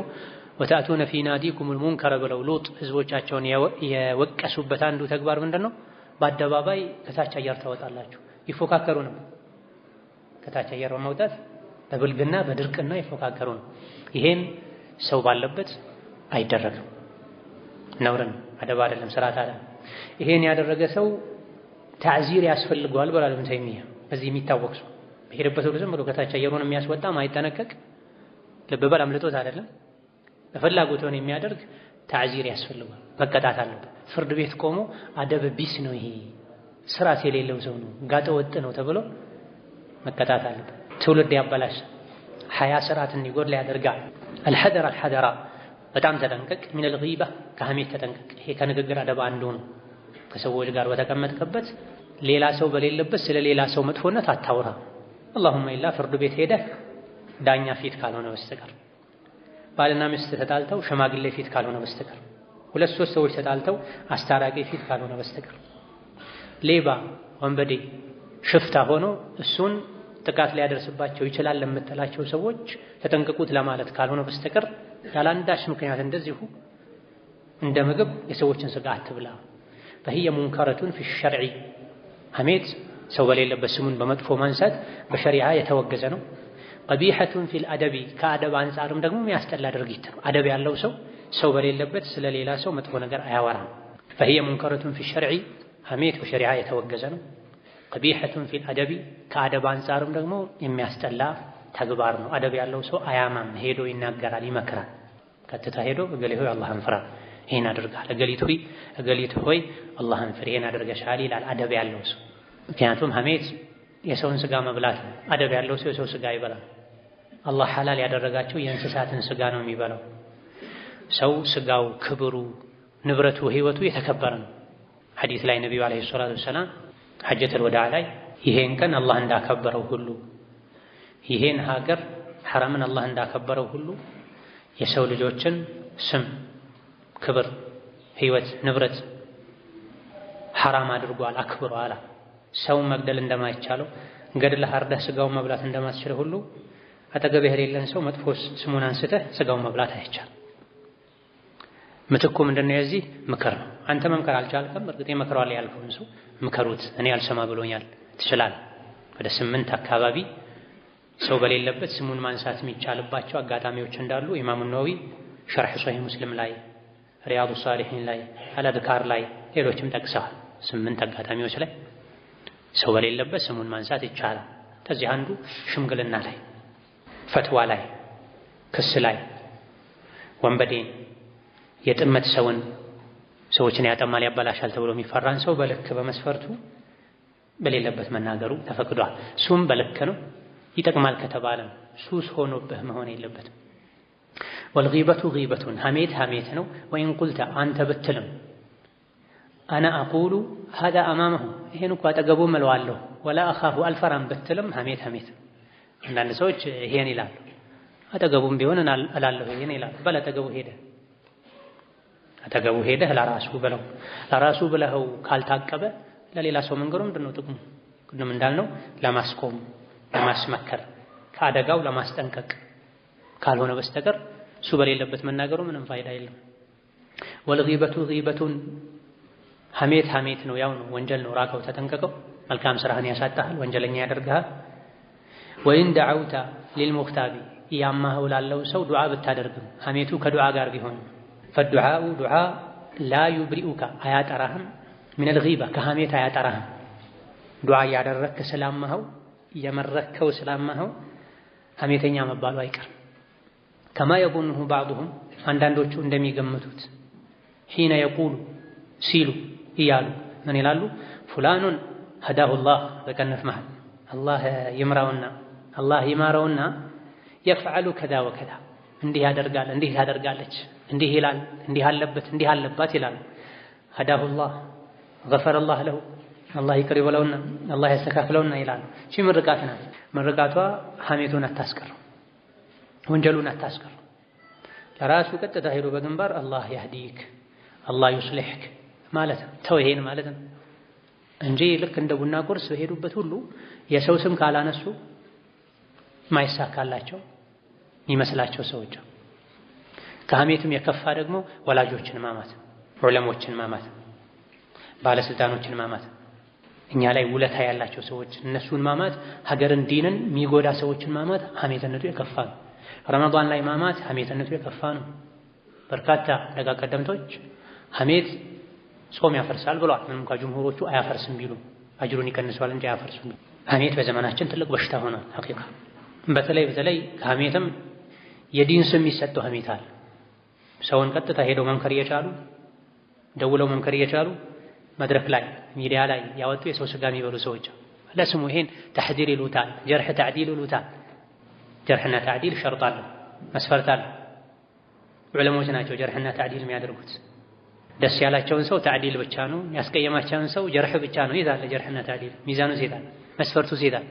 ወተአቱነ ፊ ናዲኩሙል ሙንከረ ብለው ሉጥ ህዝቦቻቸውን የወቀሱበት አንዱ ተግባር ምንድነው? በአደባባይ ከታች አየር ታወጣላችሁ ይፎካከሩ ነው። ከታች አየር በማውጣት በብልግና በድርቅና ይፎካከሩ ነው። ይሄን ሰው ባለበት አይደረግም፣ ነውርን አደብ አይደለም፣ ስርዓት አይደለም። ይሄን ያደረገ ሰው ታዕዚር ያስፈልገዋል ብሏል ኢብኑ ተይሚያ። በዚህ የሚታወቅ ሰው በሄደበት ሁሉ ዝም ብሎ ከታች አየሩን የሚያስወጣ ማይጠነቀቅ ልብ በል አምልጦት አይደለም በፍላጎቱን የሚያደርግ ታዕዚር ያስፈልገዋል፣ መቀጣት አለበት። ፍርድ ቤት ቆሞ አደብ ቢስ ነው ይሄ ስርዓት የሌለው ሰው ነው ጋጠ ወጥ ነው ተብሎ መቀጣት አለበት። ትውልድ ያበላሽ ሐያ ስርዓትን እንዲጎድል ያደርጋል። አልሐደራ በጣም ተጠንቀቅ። ሚን አልጊባ ከሐሜት ተጠንቀቅ። ይሄ ከንግግር አደብ አንዱ ነው። ከሰዎች ጋር በተቀመጥክበት ሌላ ሰው በሌለበት ስለ ሌላ ሰው መጥፎነት አታውራ። አላሁመ ኢላ ፍርድ ቤት ሄደህ ዳኛ ፊት ካልሆነ በስተቀር፣ ባልና ሚስት ተጣልተው ሽማግሌ ፊት ካልሆነ በስተቀር፣ ሁለት ሶስት ሰዎች ተጣልተው አስታራቂ ፊት ካልሆነ በስተቀር፣ ሌባ ወንበዴ ሽፍታ ሆኖ እሱን ጥቃት ሊያደርስባቸው ይችላል ለምትላቸው ሰዎች ተጠንቀቁት ለማለት ካልሆነ በስተቀር ያላንዳች ምክንያት እንደዚሁ እንደ ምግብ የሰዎችን ስጋ አትብላ። فهي منكرة في الشرع ሐሜት ሰው በሌለበት ስሙን በመጥፎ ማንሳት በሸሪዓ የተወገዘ ነው። ቀቢሐة في الأدب ከአደብ አንፃርም ደግሞ የሚያስጠላ ድርጊት ነው። አደብ ያለው ሰው በሌለበት ስለ ሌላ ሰው መጥፎ ነገር አያወራም። فهي منكرة في الشرع ሐሜት በሸሪዓ የተወገዘ ነው። ቀቢሐة في الأدب ከአደብ አንፃርም ደግሞ የሚያስጠላ ተግባር ነው። አደብ ያለው ሰው አያማም፣ ሄዶ ይናገራል፣ ይመክራል። ቀጥታ ሄዶ እገሌ ሆይ አላህን ፍራ፣ ይሄን አድርጋል፣ እገሊት ሆይ አላህን ፍራ፣ ይሄን አድርገሻል ይላል አደብ ያለው ሰው። ምክንያቱም ሐሜት የሰውን ስጋ መብላት ነው። አደብ ያለው ሰው የሰው ስጋ አይበላም። አላህ ሐላል ያደረጋቸው የእንስሳትን ስጋ ነው የሚበላው። ሰው ስጋው፣ ክብሩ፣ ንብረቱ፣ ህይወቱ የተከበረ ነው። ሐዲስ ላይ ነብዩ አለይሂ ሰላቱ ወሰላም ሐጀተል ወዳዕ ላይ ይሄን ቀን አላህ እንዳከበረው ሁሉ ይሄን ሀገር ሐረምን አላህ እንዳከበረው ሁሉ የሰው ልጆችን ስም፣ ክብር፣ ህይወት፣ ንብረት ሐራም አድርጓል፣ አክብሯል። ሰው መግደል እንደማይቻለው ገድለህ አርደህ ስጋውን መብላት እንደማትችለው ሁሉ አጠገብህ የሌለን ሰው መጥፎ ስሙን አንስተህ ስጋውን መብላት አይቻልም። ምትኩ ምንድነው? የዚህ ምክር ነው። አንተ መምከር አልቻልክም፣ እርግጥ ይመክረዋል ያልከውን ሰው ምከሩት። እኔ አልሰማ ብሎኛል ትችላለህ። ወደ 8 አካባቢ ሰው በሌለበት ስሙን ማንሳት የሚቻልባቸው አጋጣሚዎች እንዳሉ ኢማሙ ነወዊ ሸርሕ ሶሒህ ሙስሊም ላይ፣ ሪያዱ ሷሊሒን ላይ፣ አልአዝካር ላይ ሌሎችም ጠቅሰዋል። 8 አጋጣሚዎች ላይ ሰው በሌለበት ስሙን ማንሳት ይቻላል። ከዚህ አንዱ ሽምግልና ላይ፣ ፈትዋ ላይ፣ ክስ ላይ፣ ወንበዴን፣ የጥመት ሰውን፣ ሰዎችን ያጠማል ያበላሻል ተብሎ የሚፈራን ሰው በልክ በመስፈርቱ በሌለበት መናገሩ ተፈቅዷል። እሱም በልክ ነው። ይጠቅማል ከተባለም ሱስ ሆኖብህ መሆን የለበትም። ወልጊበቱ ጊበቱን ሐሜት ነው። ወይን ቁልተ አንተ ብትልም አና አቁሉ ሀዛ አማመሁ ይሄን እኮ አጠገቡ እለዋለሁ ወላ አኻፉ አልፈራም ብትልም ሐሜት። አንዳንድ ሰዎች ይሄን ይላሉ፣ አጠገቡም ቢሆን እላለሁ ይሄን ይላሉ። በል አጠገቡ ሄደህ ለራሱ ብለው ለራሱ ብለኸው ካልታቀበ ለሌላ ሰው መንገሩ ምንድነው ጥቅሙ? ቅድም እንዳልነው ለማስቆም፣ ለማስመከር፣ ከአደጋው ለማስጠንቀቅ ካልሆነ በስተቀር እሱ በሌለበት መናገሩ ምንም ፋይዳ የለም። ወልጊበቱ ጊበቱን ሐሜት ነው፣ ያው ነው፣ ወንጀል ነው። ራቀው፣ ተጠንቀቀው። መልካም ስራህን ያሳጣሃል፣ ወንጀለኛ ያደርግሃል። ወይን ደዐውተ ሊልሙኽታቢ ያማኸው ላለው ሰው ዱዓ ብታደርግም ሐሜቱ ከዱዓ ጋር ቢሆን ፈዱዓኡ ዱዓ ላ ዩብሪኡካ አያጠራህም፣ ሚነል ጊባ ከሐሜት አያጠራህም። ዱዓ እያደረግክ ስላማኸው እየመረከው ስላማኸው ሐሜተኛ መባሉ አይቀርም። ከማ የظنሁ ባዕዱሁም አንዳንዶቹ እንደሚገምቱት ሒነ የቁሉ ሲሉ እያሉ ምን ይላሉ? ፉላኑን ሀዳሁላህ በቀነፍ መሃል አላህ ይምራውና አላህ ይማረውና የፍዐሉ ከዛ ወከዛ እንዲህ ያደርጋል፣ እንዲህ ታደርጋለች፣ እንዲህ ይላል፣ እንዲህ አለበት፣ እንዲህ አለባት ይላሉ። ሀዳሁላህ ገፈረላህ ለሁ አላህ ይቅር ይበለውና አላህ ያስተካክለውና ይላሉ። እቺ ምርቃት ናት። ምርቃቷ ሐሜቱን አታስቀረው፣ ወንጀሉን አታስቀረው። ለራሱ ቀጥታ ሄዶ በግንባር አላህ ያህዲክ አላህ ይስሊሕክ ማለት ነው። ተው ይሄን ማለት ነው። እንጂ ልክ እንደ ቡና ቁርስ በሄዱበት ሁሉ የሰው ስም ካላነሱ ማይሳካላቸው ይመስላቸው ሰዎች። ከሐሜትም የከፋ ደግሞ ወላጆችን ማማት፣ ዑለሞችን ማማት፣ ባለስልጣኖችን ማማት፣ እኛ ላይ ውለታ ያላቸው ሰዎች እነሱን ማማት፣ ሀገርን ዲንን የሚጎዳ ሰዎችን ማማት ሐሜትነቱ የከፋ ነው። ረመዳን ላይ ማማት ሐሜትነቱ የከፋ ነው። በርካታ ደጋ ቀደምቶች ሐሜት ጾም ያፈርሳል ብለዋል። ምንም ከጅምሁሮቹ አያፈርስም ቢሉ አጅሩን ይቀንሰዋል እንጂ አያፈርስም። ሐሜት በዘመናችን ትልቅ በሽታ ሆኗል። ሐቂቃ በተለይ ከሐሜትም የዲን ስም የሚሰጠው ሐሜት አለ። ሰውን ቀጥታ ሄደው መምከር እየቻሉ ደውለው መምከር እየቻሉ መድረክ ላይ ሚዲያ ላይ ያወጡ የሰው ስጋ የሚበሉ ሰዎች ለስሙ ይሄን ተሕዲር ይሉታል፣ ጀርሕ ተዕዲል ይሉታል። ጀርሕና ተዕዲል ሸርጥ አለው፣ መስፈርት አለው። ዑለሞች ናቸው ጀርሕና ተዕዲል የሚያደርጉት። ደስ ያላቸውን ሰው ተዕዲል ብቻ ነው፣ ያስቀየማቸውን ሰው ጀርሕ ብቻ ነው። ይዛለ ጀርሕና ተዕዲል ሚዛኑ ይዛል፣ መስፈርቱ ይዛል።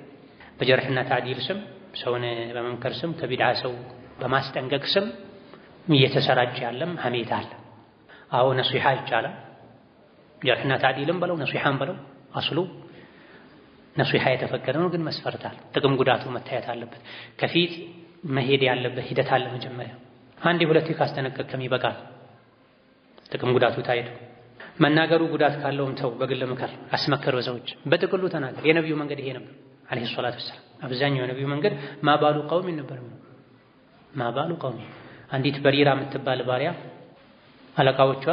በጀርሕና ተዕዲል ስም ሰውን በመምከር ስም ከቢድዓ ሰው በማስጠንቀቅ ስም እየተሰራጨ ያለም ሐሜት አለ። አዎ ነሲሓ ይቻላል። ጀርሕና ተዕዲልም በለው ነሲሓም በለው አስሉ ነሲሓ የተፈቀደ ነው፣ ግን መስፈርት አለ። ጥቅም ጉዳቱ መታየት አለበት። ከፊት መሄድ ያለበት ሂደት አለ። መጀመሪያ አንዴ ሁለቴ ካስጠነቀቅከም ይበቃል። ጥቅም ጉዳቱ ታይቶ መናገሩ ጉዳት ካለውም ተው፣ በግል ምከር፣ አስመከር። በሰዎች በጥቅሉ ተናገር። የነብዩ መንገድ ይሄ ነበር አለይሂ ሰላቱ ወሰላም። አብዛኛው የነብዩ መንገድ ማባሉ ቀውም ነበር። ማባሉ ቀውም አንዲት በሪራ የምትባል ባሪያ አለቃዎቿ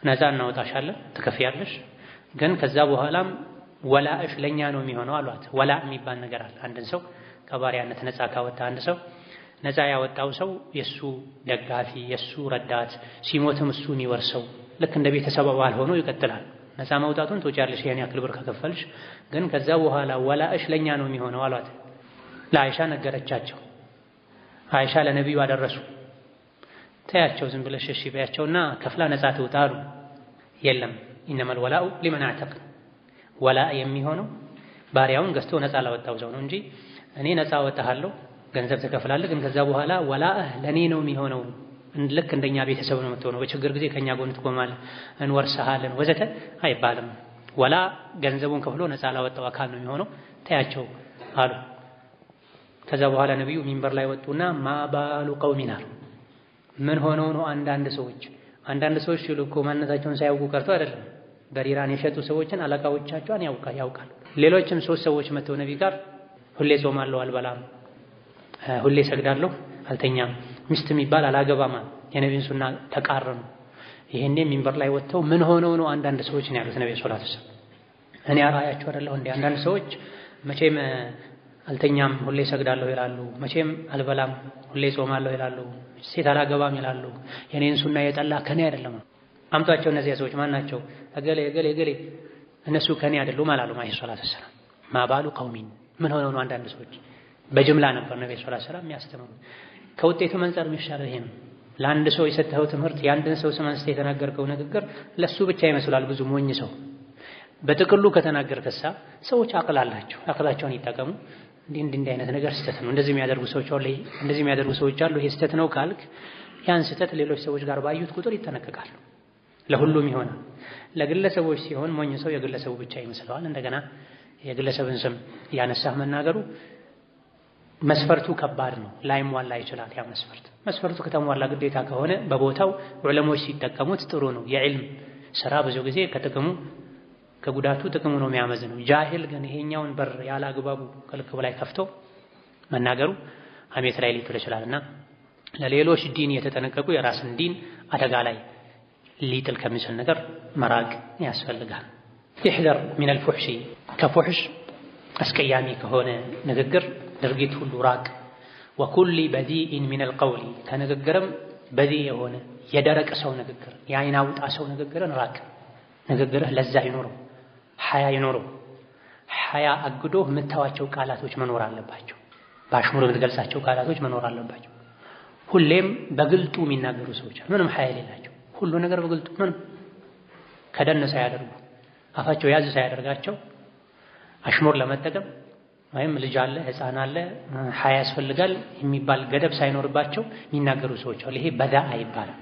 ነፃ እናወጣሻለን ትከፍያለሽ፣ ግን ከዛ በኋላም ወላእሽ ለኛ ነው የሚሆነው አሏት። ወላ የሚባል ነገር አለ። አንድን ሰው ከባሪያነት ነፃ ካወጣ አንድ ሰው ነፃ ያወጣው ሰው የሱ ደጋፊ የሱ ረዳት ሲሞትም እሱ የሚወርሰው ልክ እንደ ቤተሰብ አባል ሆኖ ይቀጥላል። ነፃ መውጣቱን ትወጫለሽ ያን ያክል ብር ከከፈልሽ፣ ግን ከዛ በኋላ ወላእሽ ለኛ ነው የሚሆነው አሏት። ለአይሻ ነገረቻቸው። አይሻ ለነቢዩ አደረሱ። ተያቸው ዝም ብለሽ እሺ በያቸውና ከፍላ ነፃ ትውጣ አሉ። የለም ኢነመል ወላኡ ሊመን አዕተቅ፣ ወላ የሚሆነው ባሪያውን ገዝቶ ነፃ ላወጣው ሰው ነው እንጂ እኔ ነፃ አወጣሃለሁ ገንዘብ ትከፍላለህ፣ ግን ከዛ በኋላ ወላእህ ለኔ ነው የሚሆነው፣ ልክ እንደኛ ቤተሰብ ነው የምትሆነው፣ በችግር ጊዜ ከኛ ጎን ትቆማለህ፣ እንወርስሃለን ወዘተ አይባልም። ወላ ገንዘቡን ከፍሎ ነፃ ላወጣው አካል ነው የሚሆነው። ተያቸው አሉ። ከዛ በኋላ ነብዩ ሚንበር ላይ ወጡና ማባሉ ቀውሚን አሉ። ምን ሆነው ነው አንዳንድ ሰዎች ሲሉ እኮ ማንነታቸውን ሳያውቁ ቀርቶ አይደለም። በሪራን የሸጡ ሰዎችን አለቃዎቻቸውን ያውቃሉ። ሌሎችም ሶስት ሰዎች መተው ነቢ ጋር ሁሌ ጾማለሁ አልበላም፣ ሁሌ ሰግዳለሁ አልተኛም፣ ሚስት የሚባል አላገባም፣ የነቢን ሱና ተቃረኑ። ይሄኔ ሚንበር ላይ ወጥተው ምን ሆነው ነው አንዳንድ ሰዎች ነው ያሉት ነብዩ ሰለላሁ ዐለይሂ ወሰለም። እኔ አራያቸው አይደለሁ እንዴ? አንዳንድ ሰዎች መቼም አልተኛም ሁሌ ሰግዳለሁ ይላሉ፣ መቼም አልበላም ሁሌ ጾማለሁ ይላሉ፣ ሴት አላገባም ይላሉ። የኔን ሱና የጠላ ከኔ አይደለም። አምጧቸው እነዚያ ሰዎች ማን ናቸው? እገሌ እነሱ ከኔ አይደሉም አላሉ አለይሂ ሰላቱ ወሰላም። ማባሉ ቀውሚን ምን ሆነው ነው አንዳንድ ሰዎች። በጅምላ ነበር ነብዩ ሰለላሁ ዐለይሂ ወሰለም የሚያስተምሩት። ከውጤቱ መንጸር የሚሻለው ይሄ ነው። ለአንድ ሰው የሰጠኸው ትምህርት የአንድን ሰው ስም አንስተህ የተናገርከው ንግግር ለሱ ብቻ ይመስላል ብዙ ሞኝ ሰው። በጥቅሉ ከተናገርከሳ ሰዎች አቅል አላቸው፣ አቅላቸውን ይጠቀሙ። እንዲህ አይነት ነገር ስህተት ነው፣ እንደዚህ የሚያደርጉ ሰዎች አሉ፣ ይሄ ስህተት ነው ካልክ ያን ስህተት ሌሎች ሰዎች ጋር ባዩት ቁጥር ይጠነቀቃሉ። ለሁሉም ይሆናል። ለግለሰቦች ሲሆን ሞኝ ሰው የግለሰቡ ብቻ ይመስለዋል። እንደገና የግለሰብን ስም ያነሳህ መናገሩ መስፈርቱ ከባድ ነው፣ ላይሟላ ይችላል። ያ መስፈርቱ ከተሟላ ግዴታ ከሆነ በቦታው ዑለሞች ሲጠቀሙት ጥሩ ነው። የዕልም ስራ ብዙ ጊዜ ከጉዳቱ ጥቅሙ ነው የሚያመዝነው። ጃሂል ግን ይሄኛውን በር ያለ አግባቡ ከልክ በላይ ከፍቶ መናገሩ ሐሜት ላይ ሊጥል ይችላልና ለሌሎች ዲን የተጠነቀቁ የራስን ዲን አደጋ ላይ ሊጥል ከሚችል ነገር መራቅ ያስፈልጋል። ይሕደር ሚነል ፉሕሺ፣ ከፉሕሽ አስቀያሚ ከሆነ ንግግር ድርጊት ሁሉ ራቅ። ወኩሊ በዲኢን ሚነል ቀውሊ፣ ከንግግርም በዲእ የሆነ የደረቅ ሰው ንግግር፣ የአይን አውጣ ሰው ንግግርን ራቅ። ንግግርህ ለዛ ይኖረው፣ ሐያ ይኖረው። ሐያ አግዶ የምታዋቸው ቃላቶች መኖር አለባቸው። በአሽሙር የምትገልጻቸው ቃላቶች መኖር አለባቸው። ሁሌም በግልጡ የሚናገሩ ሰዎች ምንም ሐያ የሌላቸው፣ ሁሉ ነገር በግልጡ ምንም ከደን ሳያደርጉ አፋቸው ያዝ ሳያደርጋቸው አሽሙር ለመጠቀም ወይም ልጅ አለ ሕፃን አለ ሐያ ያስፈልጋል የሚባል ገደብ ሳይኖርባቸው የሚናገሩ ሰዎች አሉ። ይሄ በዳ አይባልም።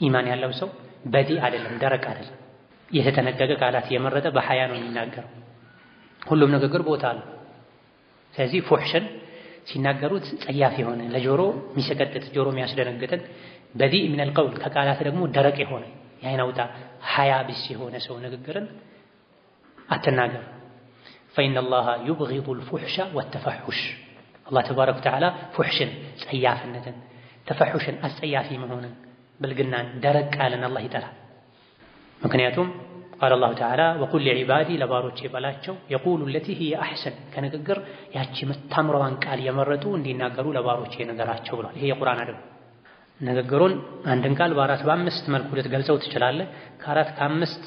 ኢማን ያለው ሰው በዲ አይደለም፣ ደረቅ አይደለም። የተጠነቀቀ ቃላት የመረጠ በሐያ ነው የሚናገረው። ሁሉም ንግግር ቦታ አለው። ስለዚህ ፉሕሽን ሲናገሩት ጸያፍ የሆነ ለጆሮ የሚሰቀጥጥ ጆሮ የሚያስደነግጥን በዚህ ሚነል ቀውል ከቃላት ደግሞ ደረቅ የሆነ የዓይን አውጣ ሐያ ቢስ የሆነ ሰው ንግግርን አትናገር። ፈኢነላሃ ዩብጊዱል ፉሕሸ ወተፈሑሽ አላህ ተባረከ ወተዓላ ፉሕሽን ጸያፍነትን፣ ተፈሑሽን አስጸያፊ መሆንን፣ ብልግናን፣ ደረቅ ቃልን አላህ ይጠላል። ምክንያቱም ቃለ አላሁ ተዓላ ወቁል ሊዒባዲ ለባሮቼ በላቸው የቁሉ ለቲ ሂየ አሕሰን ከንግግር ያቺ የምታምረዋን ቃል የመረጡ እንዲናገሩ ለባሮቼ ነገራቸው ብሏል። ይሄ የቁርአን አደብ። ንግግሩን አንድን ቃል በአራት በአምስት መልኩ ልትገልጸው ትችላለህ። ከአራት ከአምስት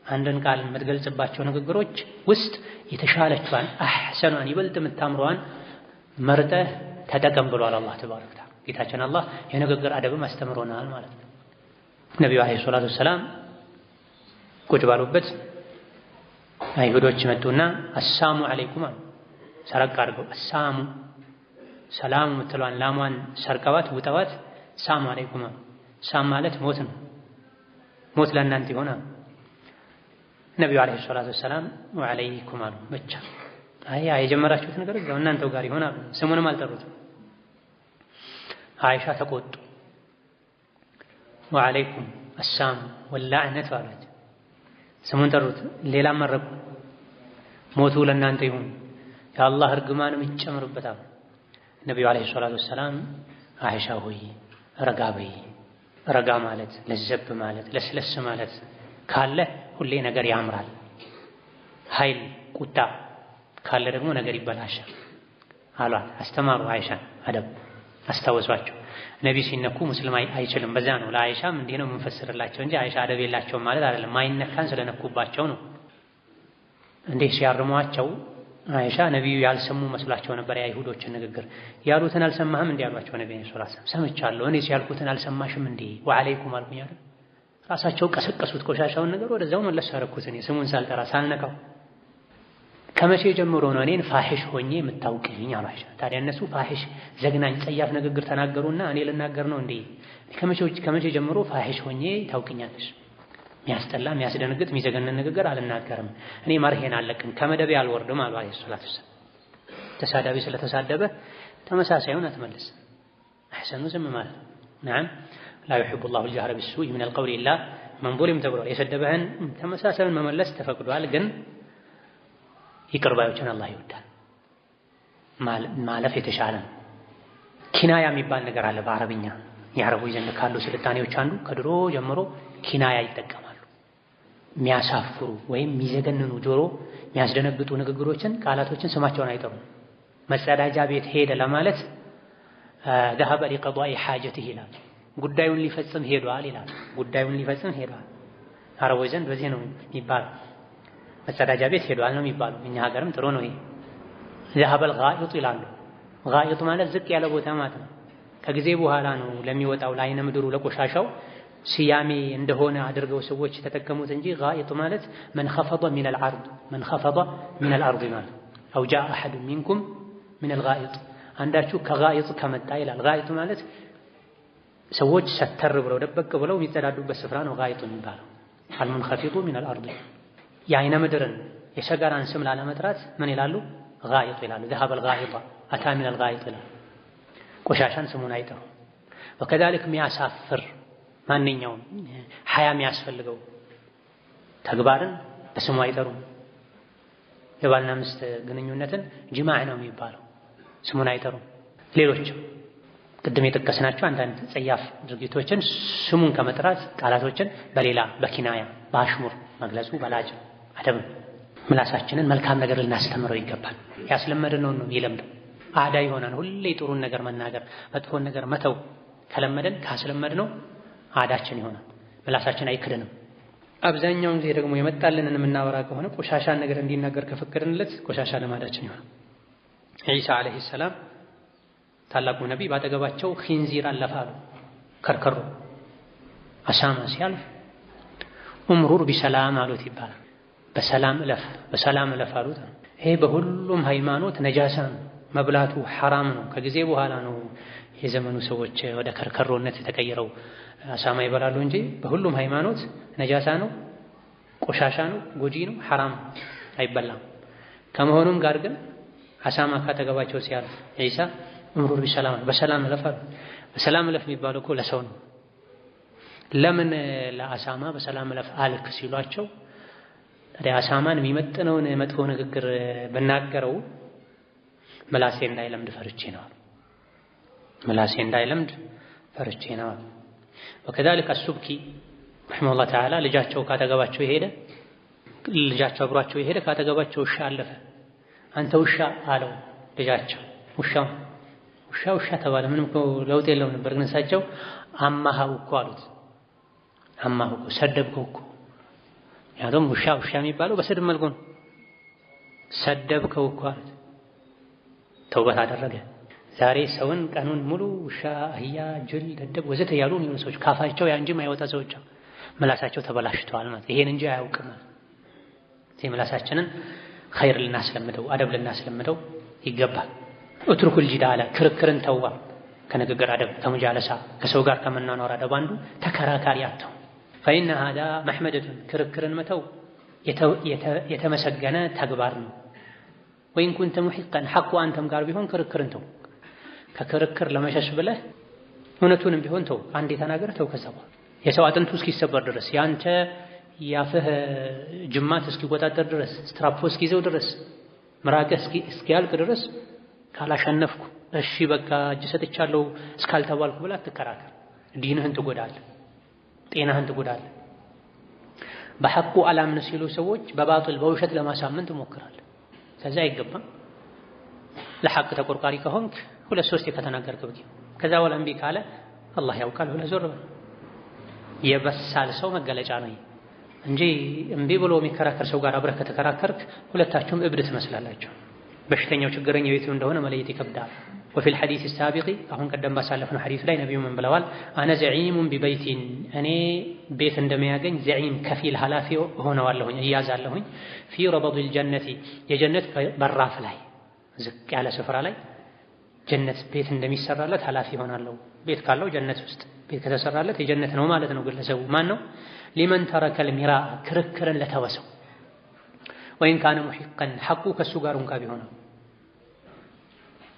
አንድን ቃል የምትገልጽባቸው ንግግሮች ውስጥ የተሻለችዋን አሕሰኗን ይበልጥ የምታምረዋን መርጠህ ተጠቀም ብሏል አላህ ተባረከ ወተዓላ። ጌታችን አላህ የንግግር አደብም አስተምሮናል ማለት ነው። ነቢዩ ዓለይሂ ሰላቱ ወሰላም ቁጭ ባሉበት አይሁዶች መጡና አሳሙ አለይኩም አሉ። ሰረቅ አድርገው አሳሙ ሰላሙ የምትለዋን ላሟን ሰርቀዋት ውጠዋት ሳሙ አለይኩም አሉ። ሳም ማለት ሞት ነው። ሞት ለእናንተ ይሆናል። ነቢዩ ዓለይሂ ሰላቱ ወሰላም ወዐለይኩም አሉ ብቻ። አይ የጀመራችሁት ነገር እዛው እናንተው ጋር ይሆናል። ስሙንም አልጠሩትም። አይሻ ተቆጡ። ወዐለይኩም አሳሙ ወላዕነቱ አሏት። ስሙን ጠሩት። ሌላም መረቁ። ሞቱ ለእናንተ ይሁን የአላህ እርግማንም ይጨምርበታል። ነቢዩ ዓለይሂ ሰላቱ ወሰላም አይሻ ሆይ ረጋ በይ። ረጋ ማለት ለዘብ ማለት ለስለስ ማለት ካለ ሁሌ ነገር ያምራል። ኃይል ቁጣ ካለ ደግሞ ነገር ይበላሻል አሏት። አስተማሩ አይሻን አደብ አስታወሷቸው። ነቢ ሲነኩ ሙስሊም አይችልም። በዛ ነው ለአይሻም እንዲህ ነው የምንፈስርላቸው እንጂ አይሻ አደብ የላቸውም ማለት አይደለም። ማይነካን ስለነኩባቸው ነው። እንዲህ ሲያርሟቸው አይሻ ነቢዩ ያልሰሙ መስሏቸው ነበር የአይሁዶችን ንግግር። ያሉትን አልሰማህም እንዲህ አሏቸው። ነቢ ሰለላሁ ዐለይሂ ወሰለም ሰምቻለሁ፣ እኔ ያልኩትን አልሰማሽም እንዲህ ወዐለይኩም አልኩኝ አይደል። ራሳቸው ቀሰቀሱት ቆሻሻውን ነገር ወደዛው መለስ አደረኩት። እኔ ስሙን ሳልጠራ ሳልነካው። ከመቼ ጀምሮ ነው እኔን ፋሒሽ ሆኜ የምታውቅኝ አሉ አይሻ። ታዲያ እነሱ ፋሒሽ ዘግናኝ ጸያፍ ንግግር ተናገሩና እኔ ልናገር ነው እንዴ? ከመቼ ጀምሮ ፋሒሽ ሆኜ ታውቅኛለሽ? የሚያስጠላ የሚያስደነግጥ የሚዘገነን ንግግር አልናገርም። እኔ መርሄን አለቅም ከመደቤ አልወርድም አሉ አለይሂ ሰላቱ ወሰላም። ተሳዳቢ ስለተሳደበ ተመሳሳዩን አትመልስ። አሕሰኑ ዝም ማለት ነዓም ላ ዩሒቡ ላሁ አልጀህረ ቢሱኢ ሚነል ቀውሊ ኢላ መን ዙሊም ተብሏል። የሰደበህን ተመሳሳዩን መመለስ ተፈቅዷል፣ ግን ይቅር ባዮችን አላህ ይወዳል። ማለፍ የተሻለ ነው። ኪናያ የሚባል ነገር አለ በአረብኛ። የአረቦች ዘንድ ካሉ ስልጣኔዎች አንዱ ከድሮ ጀምሮ ኪናያ ይጠቀማሉ። የሚያሳፍሩ ወይም የሚዘገንኑ ጆሮ የሚያስደነግጡ ንግግሮችን፣ ቃላቶችን ስማቸውን አይጠሩም። መጸዳጃ ቤት ሄደ ለማለት ذهب لقضاء حاجته ይላል። ጉዳዩን ሊፈጽም ሄዷል ይላል። ጉዳዩን ሊፈጽም ሄዷል። አረቦች ዘንድ በዚህ ነው የሚባለው። መጸዳጃ ቤት ሄዷል ነው የሚባለው። እኛ ሀገርም ጥሩ ነው ይሄ። ذهب الغائط ይላሉ። ጋኢጥ ማለት ዝቅ ያለ ቦታ ማለት ነው። ከጊዜ በኋላ ነው ለሚወጣው ለዓይነ ምድሩ ለቆሻሻው ስያሜ እንደሆነ አድርገው ሰዎች ተጠቀሙት እንጂ ጋኢጥ ማለት من خفض من العرض من خفض من الارض ማለት او جاء احد منكم من الغائط አንዳችሁ ከጋኢጥ ከመጣ ይላል። ጋኢጥ ማለት ሰዎች ሰተር ብለው ደበቅ ብለው የሚጸዳዱበት ስፍራ ነው ጋኢጥ የሚባለው። المنخفض من الارض የዓይነ ምድርን የሰገራን ስም ላለመጥራት ምን ይላሉ? ጋኢጥ ይላሉ። ذهب الغائط اتى من الغائط ይላሉ። ቆሻሻን ስሙን አይጠሩ። وكذلك የሚያሳፍር ማንኛውም ሐያ የሚያስፈልገው ተግባርን በስሙ አይጠሩም። የባልና ሚስት ግንኙነትን ጅማዕ ነው የሚባለው፣ ስሙን አይጠሩም። ሌሎችም ቅድም የጠቀስናቸው አንዳንድ ጸያፍ ድርጊቶችን ስሙን ከመጥራት ቃላቶችን በሌላ በኪናያ በአሽሙር መግለጹ በላጭ አደብ። ምላሳችንን መልካም ነገር ልናስተምረው ይገባል። ያስለመድነው ነው የሚለምደው። አዳ ይሆናል። ሁሌ ጥሩን ነገር መናገር መጥፎን ነገር መተው ከለመደን ካስለመድነው አዳችን ይሆናል። ምላሳችን አይክድንም። አብዛኛውን ጊዜ ደግሞ የመጣልንን የምናወራ ከሆነ ቆሻሻን ነገር እንዲናገር ከፈቀድንለት ቆሻሻ ልማዳችን ይሆናል። ዒሳ አለይሂ ሰላም ታላቁ ነቢይ ባጠገባቸው ኺንዚር አለፋሉ። ከርከሮ አሳማ ሲያልፍ ኡምሩር ቢሰላም አሉት ይባላል። በሰላም እለፍ አሉት። ይሄ በሁሉም ሃይማኖት ነጃሳ ነው፣ መብላቱ ሐራም ነው። ከጊዜ በኋላ ነው የዘመኑ ሰዎች ወደ ከርከሮነት የተቀየረው አሳማ ይበላሉ እንጂ በሁሉም ሃይማኖት ነጃሳ ነው። ቆሻሻ ነው፣ ጎጂ ነው፣ ሐራም አይበላም። ከመሆኑም ጋር ግን አሳማ ካጠገባቸው ሲያልፍ ዒሳ እምሩር ቢሰላም በሰላም እለፋሉ። በሰላም እለፍ የሚባለው እኮ ለሰው ነው። ለምን ለአሳማ በሰላም እለፍ አልክ ሲሏቸው ታዲያ አሳማን የሚመጥነውን መጥፎ ንግግር ብናገረው ምላሴ እንዳይለምድ ፈርቼ ነው። ምላሴ እንዳይለምድ ፈርቼ ነው። ወከذلك السبكي رحمه الله تعالى ልጃቸው ካጠገባቸው አብሯቸው ካጠገባቸው ውሻ አለፈ። አንተ ውሻ አለው ልጃቸው። ውሻ ተባለ። ምንም ለውጥ የለውም ነበር። ግን እሳቸው አማሃው እኮ አሉት። አማሃው እኮ ሰደብከው እኮ። ያውም ውሻ የሚባለው በስድብ መልኩ ነው። ሰደብከው እኮ አሉት። ተውበት አደረገ። ዛሬ ሰውን ቀኑን ሙሉ ውሻ፣ አህያ፣ ጅል፣ ደደብ ወዘተ ያሉ የሚሉ ሰዎች ካፋቸው ያ እንጂ የማይወጣ ሰዎች ምላሳቸው ተበላሽተዋል ማለት ይሄን እንጂ አያውቅም። እዚህ ምላሳችንን ኸይር ልናስለምደው አደብ ልናስለምደው ይገባል። ኡትሩኩል ጂዳላ ክርክርን ተዋ። ከንግግር አደብ ከሙጃለሳ ከሰው ጋር ከመናኖር አደብ አንዱ ተከራካሪ አተው فإن هذا محمدة ክርክርን መተው የተመሰገነ ተግባር ነው። ወይን ኩንተ ሙሂቀን ሐቁ አንተም ጋር ቢሆን ክርክርን ተው። ከክርክር ለመሸሽ ብለህ እውነቱንም ቢሆን ተው። አንዴ ተናገር ተው። ከሰባ የሰው አጥንቱ እስኪሰበር ድረስ ያንተ ያፍህ ጅማት እስኪቆጣጠር ድረስ ስትራፖ እስኪይዘው ድረስ ምራቅህ እስኪያልቅ ድረስ ካላሸነፍኩ እሺ በቃ እጅ ሰጥቻለሁ እስካልተባልኩ ብላ አትከራከር። ዲንህን ትጎዳለህ፣ ጤናህን ትጎዳለህ። በሐቁ አላምን ሲሉ ሰዎች በባጥል በውሸት ለማሳመን ትሞክራለህ። ከዛ አይገባም። ለሐቅ ተቆርቋሪ ከሆንክ 2-3 ከተናገርክ በቂ። ከዛ በኋላ እምቢ ካለ አላህ ያውቃል ብለህ ዞር በል። የበሳል ሰው መገለጫ ነው እንጂ እምቢ ብሎ የሚከራከር ሰው ጋር አብረህ ከተከራከርክ ሁለታችሁም እብድ ትመስላላችሁ። በሽተኛው ችግረኛው የቱ እንደሆነ መለየት ይከብዳል። وفي الحديث السابق አሁን ቀደም ባሳለፍነው ሐዲስ ላይ ነብዩ ምን ብለዋል? አነ ዘዒሙን ቢበይቲን እኔ ቤት እንደሚያገኝ ዘዒም ከፊል ኃላፊ ሆነዋለሁኝ እያዛለሁኝ ፊ ረበዲል ጀነቲ የጀነት በራፍ ላይ ዝቅ ያለ ስፍራ ላይ ጀነት ቤት እንደሚሰራለት ኃላፊ ሆናለሁ። ቤት ካለው ጀነት ውስጥ ቤት ከተሰራለት የጀነት ነው ማለት ነው። ግለሰቡ ማን ነው? ሊመን ተረከል ሚራ ክርክርን ለተወሰው ወይን ካነ ሙሂቀን ሐቁ ከሱ ጋር እንኳ ቢሆን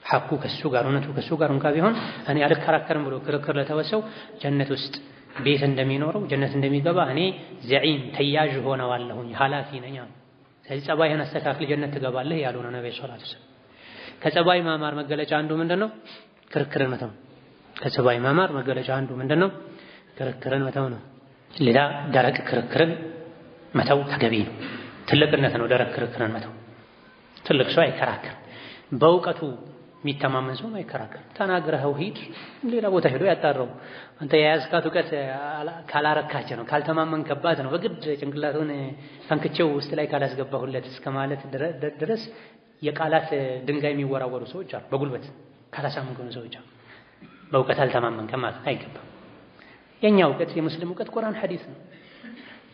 ሐቁ ከሱ ጋር እውነቱ ከሱ ጋር እንኳ ቢሆን እኔ አልከራከርም ብሎ ክርክር ለተወሰው ጀነት ውስጥ ቤት እንደሚኖረው ጀነት እንደሚገባ እኔ ዘዒም ተያዥ ሆነዋለሁኝ ኃላፊ ነኝ። ስለዚህ ጸባይህን አስተካክል ጀነት ትገባለህ ያሉ ነው ነብዩ ሰለላሁ ዐለይሂ ወሰለም። ከጸባይ ማማር መገለጫ አንዱ ምንድነው? ክርክርን መተው። ከጸባይ ማማር መገለጫ አንዱ ምንድነው? ክርክርን መተው ነው። ሌላ ደረቅ ክርክርን መተው ተገቢ ነው። ትልቅነት ነው ደረቅ ክርክርን መተው። ትልቅ ሰው አይከራከር። በእውቀቱ የሚተማመን ሰው አይከራከር። ተናግረኸው ሂድ፣ ሌላ ቦታ ሄዶ ያጣራው። አንተ የያዝካት እውቀት ካላረካች ነው፣ ካልተማመንከባት ነው። በግድ ጭንቅላቱን ፈንክቼው ውስጥ ላይ ካላስገባሁለት እስከ ማለት ድረስ የቃላት ድንጋይ የሚወራወሩ ሰዎች አሉ። በጉልበት ካላሳመንከው ሰዎች አሉ። በእውቀት አልተማመንከም ማለት አይገባም። የኛ እውቀት የሙስሊም እውቀት ቁርአን ሐዲስ ነው።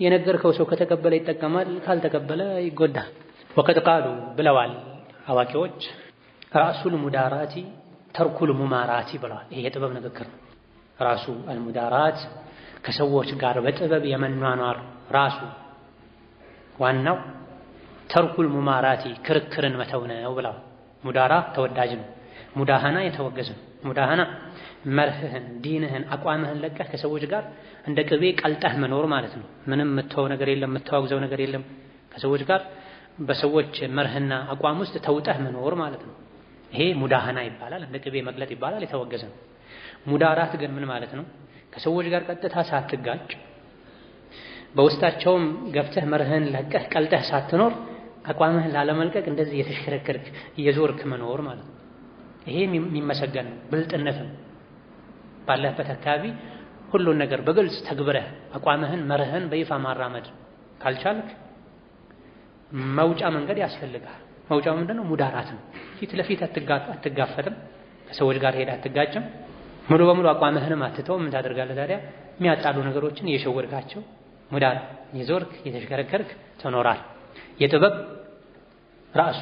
የነገርከው ሰው ከተቀበለ ይጠቀማል፣ ካልተቀበለ ይጎዳል። ወቀድ ቃሉ ብለዋል አዋቂዎች ራሱል ሙዳራቲ ተርኩል ሙማራቲ ብለዋል። ይሄ የጥበብ ንግግር ነው። ራሱ አልሙዳራት ከሰዎች ጋር በጥበብ የመኗኗር ራሱ ዋናው ተርኩል ሙማራቲ ክርክርን መተው ነው ብለዋል። ሙዳራ ተወዳጅ ነው፣ ሙዳሃና የተወገዘ ነው። ሙዳሃና መርህህን፣ ዲንህን፣ አቋምህን ለቀህ ከሰዎች ጋር እንደ ቅቤ ቀልጠህ መኖር ማለት ነው። ምንም የምትተው ነገር የለም፣ የምታወግዘው ነገር የለም። ከሰዎች ጋር በሰዎች መርህና አቋም ውስጥ ተውጠህ መኖር ማለት ነው። ይሄ ሙዳሃና ይባላል፣ እንደ ቅቤ መቅለጥ ይባላል፣ የተወገዘ ነው። ሙዳራት ግን ምን ማለት ነው? ከሰዎች ጋር ቀጥታ ሳትጋጭ በውስጣቸውም ገብተህ መርህን ለቀህ ቀልጠህ ሳትኖር አቋምህን ላለመልቀቅ እንደዚህ የተሽከረከርክ እየዞርክ መኖር ማለት ነው። ይሄ የሚመሰገን ነው፣ ብልጥነት ነው። ባለህበት አካባቢ ሁሉን ነገር በግልጽ ተግብረህ አቋምህን መርህን በይፋ ማራመድ ካልቻልክ መውጫ መንገድ ያስፈልጋል። መውጫው ምንድነው? ሙዳራት ነው። ፊት ለፊት አትጋፈጥም፣ ከሰዎች ጋር ሄደህ አትጋጭም። ሙሉ በሙሉ አቋምህንም አትተው። ምን ታደርጋለህ ታዲያ? የሚያጣሉ ነገሮችን እየሸወድካቸው ሙዳር የዞርክ የተሽከረከርክ ትኖራል። የጥበብ ራሱ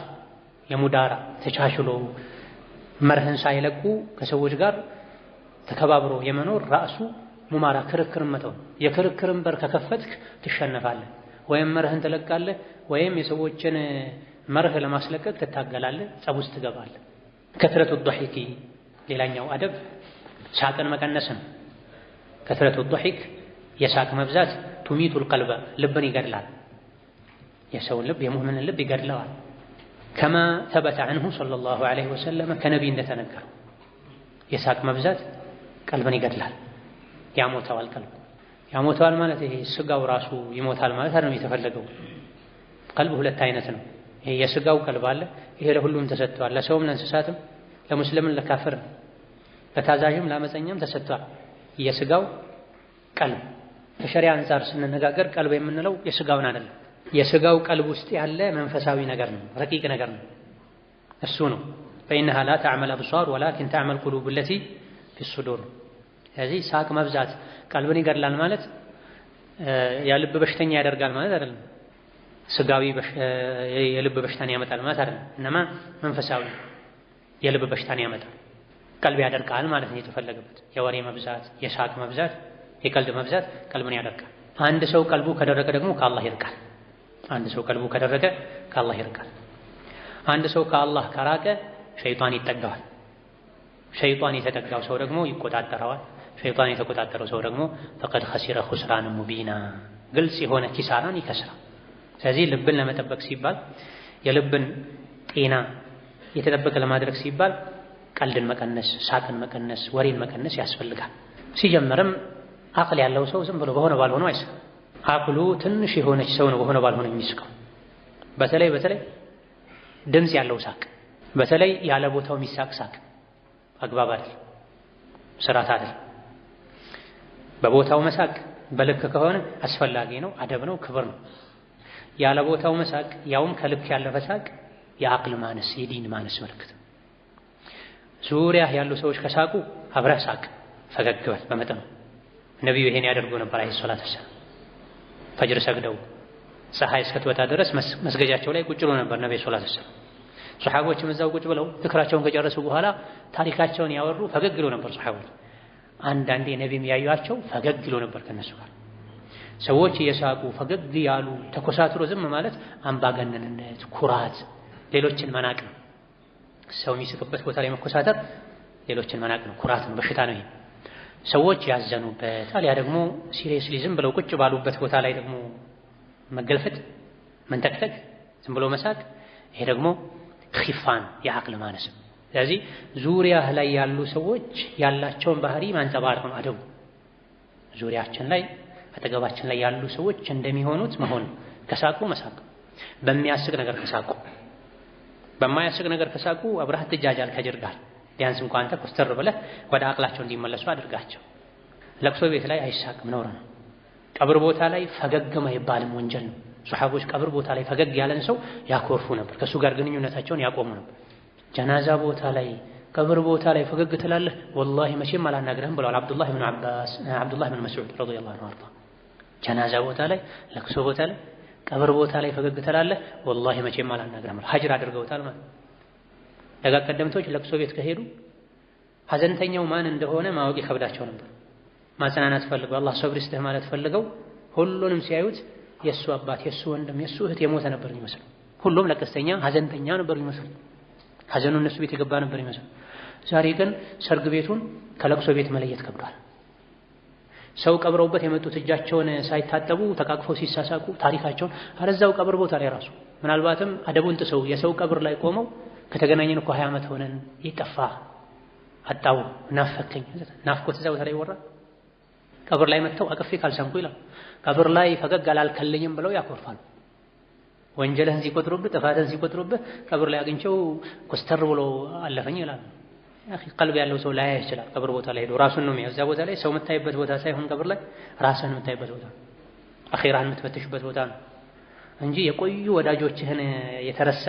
የሙዳራ ተቻችሎ መርህን ሳይለቁ ከሰዎች ጋር ተከባብሮ የመኖር ራሱ ሙማራ ክርክርን መተው። የክርክርን በር ከከፈትክ ትሸነፋለህ። ወይም መርህን ትለቃለህ ወይም የሰዎችን መርህ ለማስለቀቅ ትታገላለህ፣ ጸብ ውስጥ ትገባለህ። ከትረቱ ضحك ሌላኛው አደብ ሳቅን መቀነስ ነው። ከትረቱ ضحك የሳቅ መብዛት ቱሚቱል ቀልበ ልብን ይገድላል። የሰውን ልብ የሙእሚንን ልብ ይገድለዋል። ከማ ተበተ ዐንሁ ሰለላሁ ዐለይሂ ወሰለም ከነቢ እንደተነገረው የሳቅ መብዛት ቀልብን ይገድላል፣ ያሞተዋል። ቀልብ ያሞተዋል ማለት ይሄ ስጋው ራሱ ይሞታል ማለት አይደለም የተፈለገው። ቀልብ ሁለት አይነት ነው። ይሄ የስጋው ቀልብ አለ፣ ይሄ ለሁሉም ተሰጥቷል። ለሰውም ለእንስሳትም፣ ለሙስሊምም ለካፍርም፣ ለታዛዥም ለአመፀኛም ተሰጥቷል የስጋው ቀልብ። ከሸሪዓ አንፃር ስንነጋገር ቀልብ የምንለው የስጋውን አይደለም። የስጋው ቀልብ ውስጥ ያለ መንፈሳዊ ነገር ነው፣ ረቂቅ ነገር ነው። እሱ ነው ፈኢነሃ ላ ተዕመል አብሷር ወላኪን ተዕመል ቁሉብ ለቲ ፊሱዱር። ስለዚህ ሳቅ መብዛት ቀልብን ይገድላል ማለት የልብ በሽተኛ ያደርጋል ማለት አይደለም። ስጋዊ የልብ በሽታን ያመጣል ማለት አይደለም። እነማ መንፈሳዊ የልብ በሽታን ያመጣል፣ ቀልብ ያደርቃል ማለት ነው የተፈለገበት። የወሬ መብዛት፣ የሳቅ መብዛት፣ የቀልድ መብዛት ቀልብን ያደርቃል። አንድ ሰው ቀልቡ ከደረቀ ደግሞ ከአላህ ይርቃል። አንድ ሰው ቀልቡ ከደረቀ ከአላህ ይርቃል። አንድ ሰው ከአላህ ከራቀ ሸይጣን ይጠጋዋል። ሸይጣን የተጠጋው ሰው ደግሞ ይቆጣጠረዋል። ሸይጣን የተቆጣጠረው ሰው ደግሞ ፈቀድ ኸሲረ ኹስራን ሙቢና ግልጽ የሆነ ኪሳራን ይከስራል። ስለዚህ ልብን ለመጠበቅ ሲባል የልብን ጤና የተጠበቀ ለማድረግ ሲባል ቀልድን መቀነስ፣ ሳቅን መቀነስ፣ ወሬን መቀነስ ያስፈልጋል። ሲጀመርም አቅል ያለው ሰው ዝም ብሎ በሆነ ባልሆነው አይስቅም። አቅሉ ትንሽ የሆነች ሰው ነው በሆነ ባልሆነው የሚስቀው። በተለይ ድምፅ ያለው ሳቅ፣ በተለይ ያለ ቦታው የሚሳቅ ሳቅ አግባብ አይደል፣ ስርዓት አይደል። በቦታው መሳቅ በልክ ከሆነ አስፈላጊ ነው፣ አደብ ነው፣ ክብር ነው። ያለ ቦታው መሳቅ ያውም ከልክ ያለፈ ሳቅ የአቅል ማነስ፣ የዲን ማነስ ምልክት። ዙሪያ ያሉ ሰዎች ከሳቁ አብረህ ሳቅ፣ ፈገግ በል በመጠኑ። ነቢዩ ይሄን ያደርጉ ነበር አለይሂ ሰላቱ ወሰላም። ፈጅር ሰግደው ፀሐይ እስከትወጣ ድረስ መስገጃቸው ላይ ቁጭ ብሎ ነበር ነብዩ ሰለላሁ ዐለይሂ ወሰለም። ሱሐቦችም እዛው ቁጭ ብለው ዝክራቸውን ከጨረሱ በኋላ ታሪካቸውን ያወሩ ፈገግ ይሉ ነበር ሱሐቦች። አንዳንዴ ነቢይም ያዩአቸው ፈገግ ይሉ ነበር ከነሱ ጋር። ሰዎች እየሳቁ ፈገግ ያሉ ተኮሳትሮ ዝም ማለት አምባገነንነት፣ ኩራት፣ ሌሎችን መናቅ ነው። ሰው የሚስቅበት ቦታ ላይ መኮሳተር ሌሎችን መናቅ ነው፣ ኩራት ነው፣ በሽታ ነው። ይሄ ሰዎች ያዘኑበት አልያ ደግሞ ሲሪየስሊ ዝም ብለው ቁጭ ባሉበት ቦታ ላይ ደግሞ መገልፈጥ፣ መንተክተክ፣ ዝም ብሎ መሳቅ፣ ይሄ ደግሞ ኺፋን የአቅል ማነስ። ስለዚህ ዙሪያህ ላይ ያሉ ሰዎች ያላቸውን ባህሪ ማንጸባረቅ ነው አደቡ። ዙሪያችን ላይ አጠገባችን ላይ ያሉ ሰዎች እንደሚሆኑት መሆን። ከሳቁ መሳቅ፣ በሚያስቅ ነገር ከሳቁ፣ በማያስቅ ነገር ከሳቁ አብረህ ትጃጃል ከጅርጋል። ቢያንስ እንኳን አንተ ኮስተር ብለህ ወደ አቅላቸው እንዲመለሱ አድርጋቸው። ለቅሶ ቤት ላይ አይሳቅም፣ ነውር ነው። ቀብር ቦታ ላይ ፈገግ ማይባልም ወንጀል ነው። ሱሐቦች ቀብር ቦታ ላይ ፈገግ ያለን ሰው ያኮርፉ ነበር፣ ከሱ ጋር ግንኙነታቸውን ያቆሙ ነበር። ጀናዛ ቦታ ላይ ቀብር ቦታ ላይ ፈገግ ትላለህ፣ ወላሂ መቼም አላናግረህም ብለዋል አብዱላህ ብን መስዑድ ረዲየላሁ ዐንሁ አርዳ። ጀናዛ ቦታ ላይ፣ ለቅሶ ቦታ ላይ፣ ቀብር ቦታ ላይ ፈገግ ትላለህ፣ ወላሂ መቼም አላናግረህም ብለዋል። ሀጅር አድርገውታል ማለት። ደጋ ቀደምቶች ለቅሶ ቤት ከሄዱ ሐዘንተኛው ማን እንደሆነ ማወቅ ይከብዳቸው ነበር። ማጽናናት ፈልገው አላህ ሶብር ይስጥህ ማለት ፈልገው ሁሉንም ሲያዩት የሱ አባት፣ የሱ ወንድም፣ የሱ እህት የሞተ ነበር የሚመስለው። ሁሉም ለቀስተኛ ሐዘንተኛ ነበር የሚመስለው። ሐዘኑ እነሱ ቤት የገባ ነበር የሚመስለው። ዛሬ ግን ሰርግ ቤቱን ከለቅሶ ቤት መለየት ከብዷል። ሰው ቀብረውበት የመጡት እጃቸውን ሳይታጠቡ ተቃቅፈው ሲሳሳቁ ታሪካቸውን አረዛው ቀብር ቦታ ላይ ራሱ ምናልባትም አደቡን ጥሰው የሰው ቀብር ላይ ቆመው ከተገናኘን እኮ 20 ዓመት ሆነን ይጠፋ አጣው ናፈከኝ ናፍቆት እዛው ቦታ ላይ ይወራል። ቀብር ላይ መጥተው አቅፌ ካልሰንኩ ይላል። ቀብር ላይ ፈገግ አላልከልኝም ብለው ያኮርፋሉ። ወንጀልህን ሲቆጥሩብህ፣ ጥፋትህን ሲቆጥሩብህ ቀብር ላይ አግኝቸው ኮስተር ብሎ አለፈኝ ይላል። አኺ ቀልብ ያለው ሰው ላይ ይችላል። ቀብር ቦታ ላይ ሄዶ ራሱን ነው የሚያው። እዛ ቦታ ላይ ሰው የምታይበት ቦታ ሳይሆን ቀብር ላይ ራስህን የምታይበት ቦታ፣ አኺራህን የምትፈትሽበት ቦታ ነው እንጂ የቆዩ ወዳጆችህን የተረሳ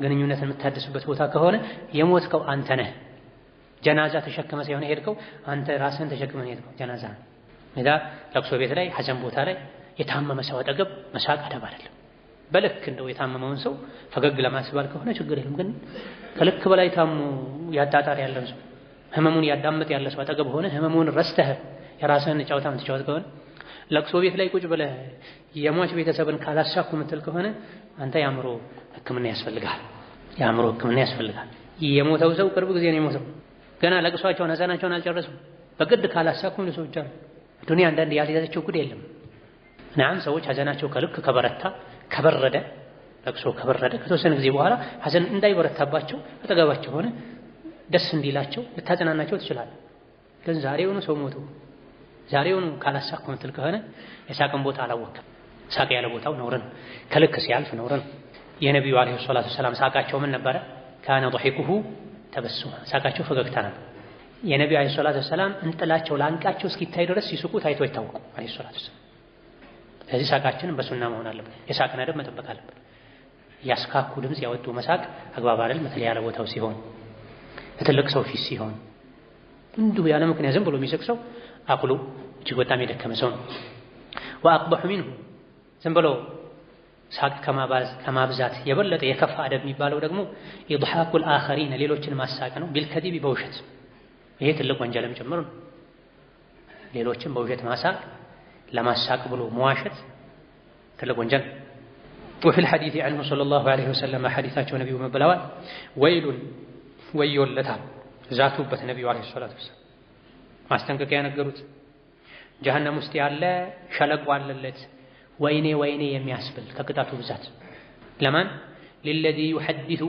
ግንኙነትን የምታድስበት ቦታ ከሆነ የሞትከው አንተ ነህ። ጀናዛ ተሸክመ ሳይሆን ሄድከው አንተ ራስህን ተሸክመህ ሄድከው ጀናዛ ነው። ሜዳ ለቅሶ ቤት ላይ ሐዘን ቦታ ላይ የታመመ ሰው አጠገብ መሳቅ አደብ አይደለም። በልክ እንደው የታመመውን ሰው ፈገግ ለማስባል ከሆነ ችግር የለም። ግን ከልክ በላይ ታሞ ያጣጣር ያለን ሰው ህመሙን ያዳምጥ ያለ ሰው አጠገብ ሆነ ህመሙን ረስተህ የራስህን ጫወታ የምትጫወት ከሆነ ለቅሶ ቤት ላይ ቁጭ ብለህ የሟች ቤተሰብን ካላሳኩ ምትል ከሆነ አንተ የአእምሮ ሕክምና ያስፈልጋል። የአእምሮ ሕክምና ያስፈልጋል። የሞተው ሰው ቅርብ ጊዜ ነው የሞተው። ገና ለቅሷቸውን ሐዘናቸውን አልጨረሱም። በግድ ካላሳኩም ለሰው ብቻ ነው። ዱንያ አንዳንድ ያልያዘችው ጉድ የለም። ናም ሰዎች ሐዘናቸው ከልክ ከበረታ ከበረደ ለቅሶ ከበረደ ከተወሰነ ጊዜ በኋላ ሐዘን እንዳይበረታባቸው አጠገባቸው ሆነ ደስ እንዲላቸው ልታጽናናቸው ትችላለህ። ግን ዛሬውኑ ሰው ሞቱ ዛሬውኑ ካላሳኩም ምትል ከሆነ የሳቅን ቦታ አላወቅም። ሳቅ ያለ ቦታው ነውር ነው። ከልክ ሲያልፍ ነውር ነው። የነቢዩ አለይሂ ሰላቱ ሰላም ሳቃቸው ምን ነበረ? ካነ ضحكه ተበሱማ ሳቃቸው ፈገግታ ነበር። የነቢዩ አለይሂ ሰላቱ ሰላም እንጥላቸው ላንቃቸው እስኪታይ ድረስ ሲስቁ ታይቶ አይታወቁ አለይሂ ሰላቱ ሰላም። ስለዚህ ሳቃችንን በሱና መሆን አለበት። የሳቅን አደብ መጠበቅ አለበት። ያስካኩ ድምፅ ያወጡ መሳቅ አግባብ አይደል። በተለይ ያለ ቦታው ሲሆን ትልቅ ሰው ፊት ሲሆን እንዲሁ ያለ ምክንያት ዝም ብሎ የሚስቅ ሰው አቅሉ እጅግ በጣም የደከመ ሰው ነው። ወአቅበሑ ሚንሁ ዝም ብሎ ሳቅ ከማብዛት የበለጠ የከፋ አደብ የሚባለው ደግሞ ኢድሓኩል አኸሪን ሌሎችን ማሳቅ ነው። ቢልከዲብ በውሸት ይሄ ትልቅ ወንጀልም ጭምር ነው። ሌሎችን በውሸት ማሳቅ ለማሳቅ ብሎ መዋሸት ትልቅ ወንጀል። وفي الحديث عنه صلى الله عليه وسلم حديثاቸው ነብዩ መብለዋል ወይሉን ወዮለታል ዛቱበት ነብዩ አለይሂ ሰላቱ ወሰለም ማስጠንቀቂያ ነገሩት። ጀሃነም ውስጥ ያለ ሸለቆ አለለት ወይኔ ወይኔ የሚያስብል ከቅጣቱ ብዛት። ለማን للذي يحدث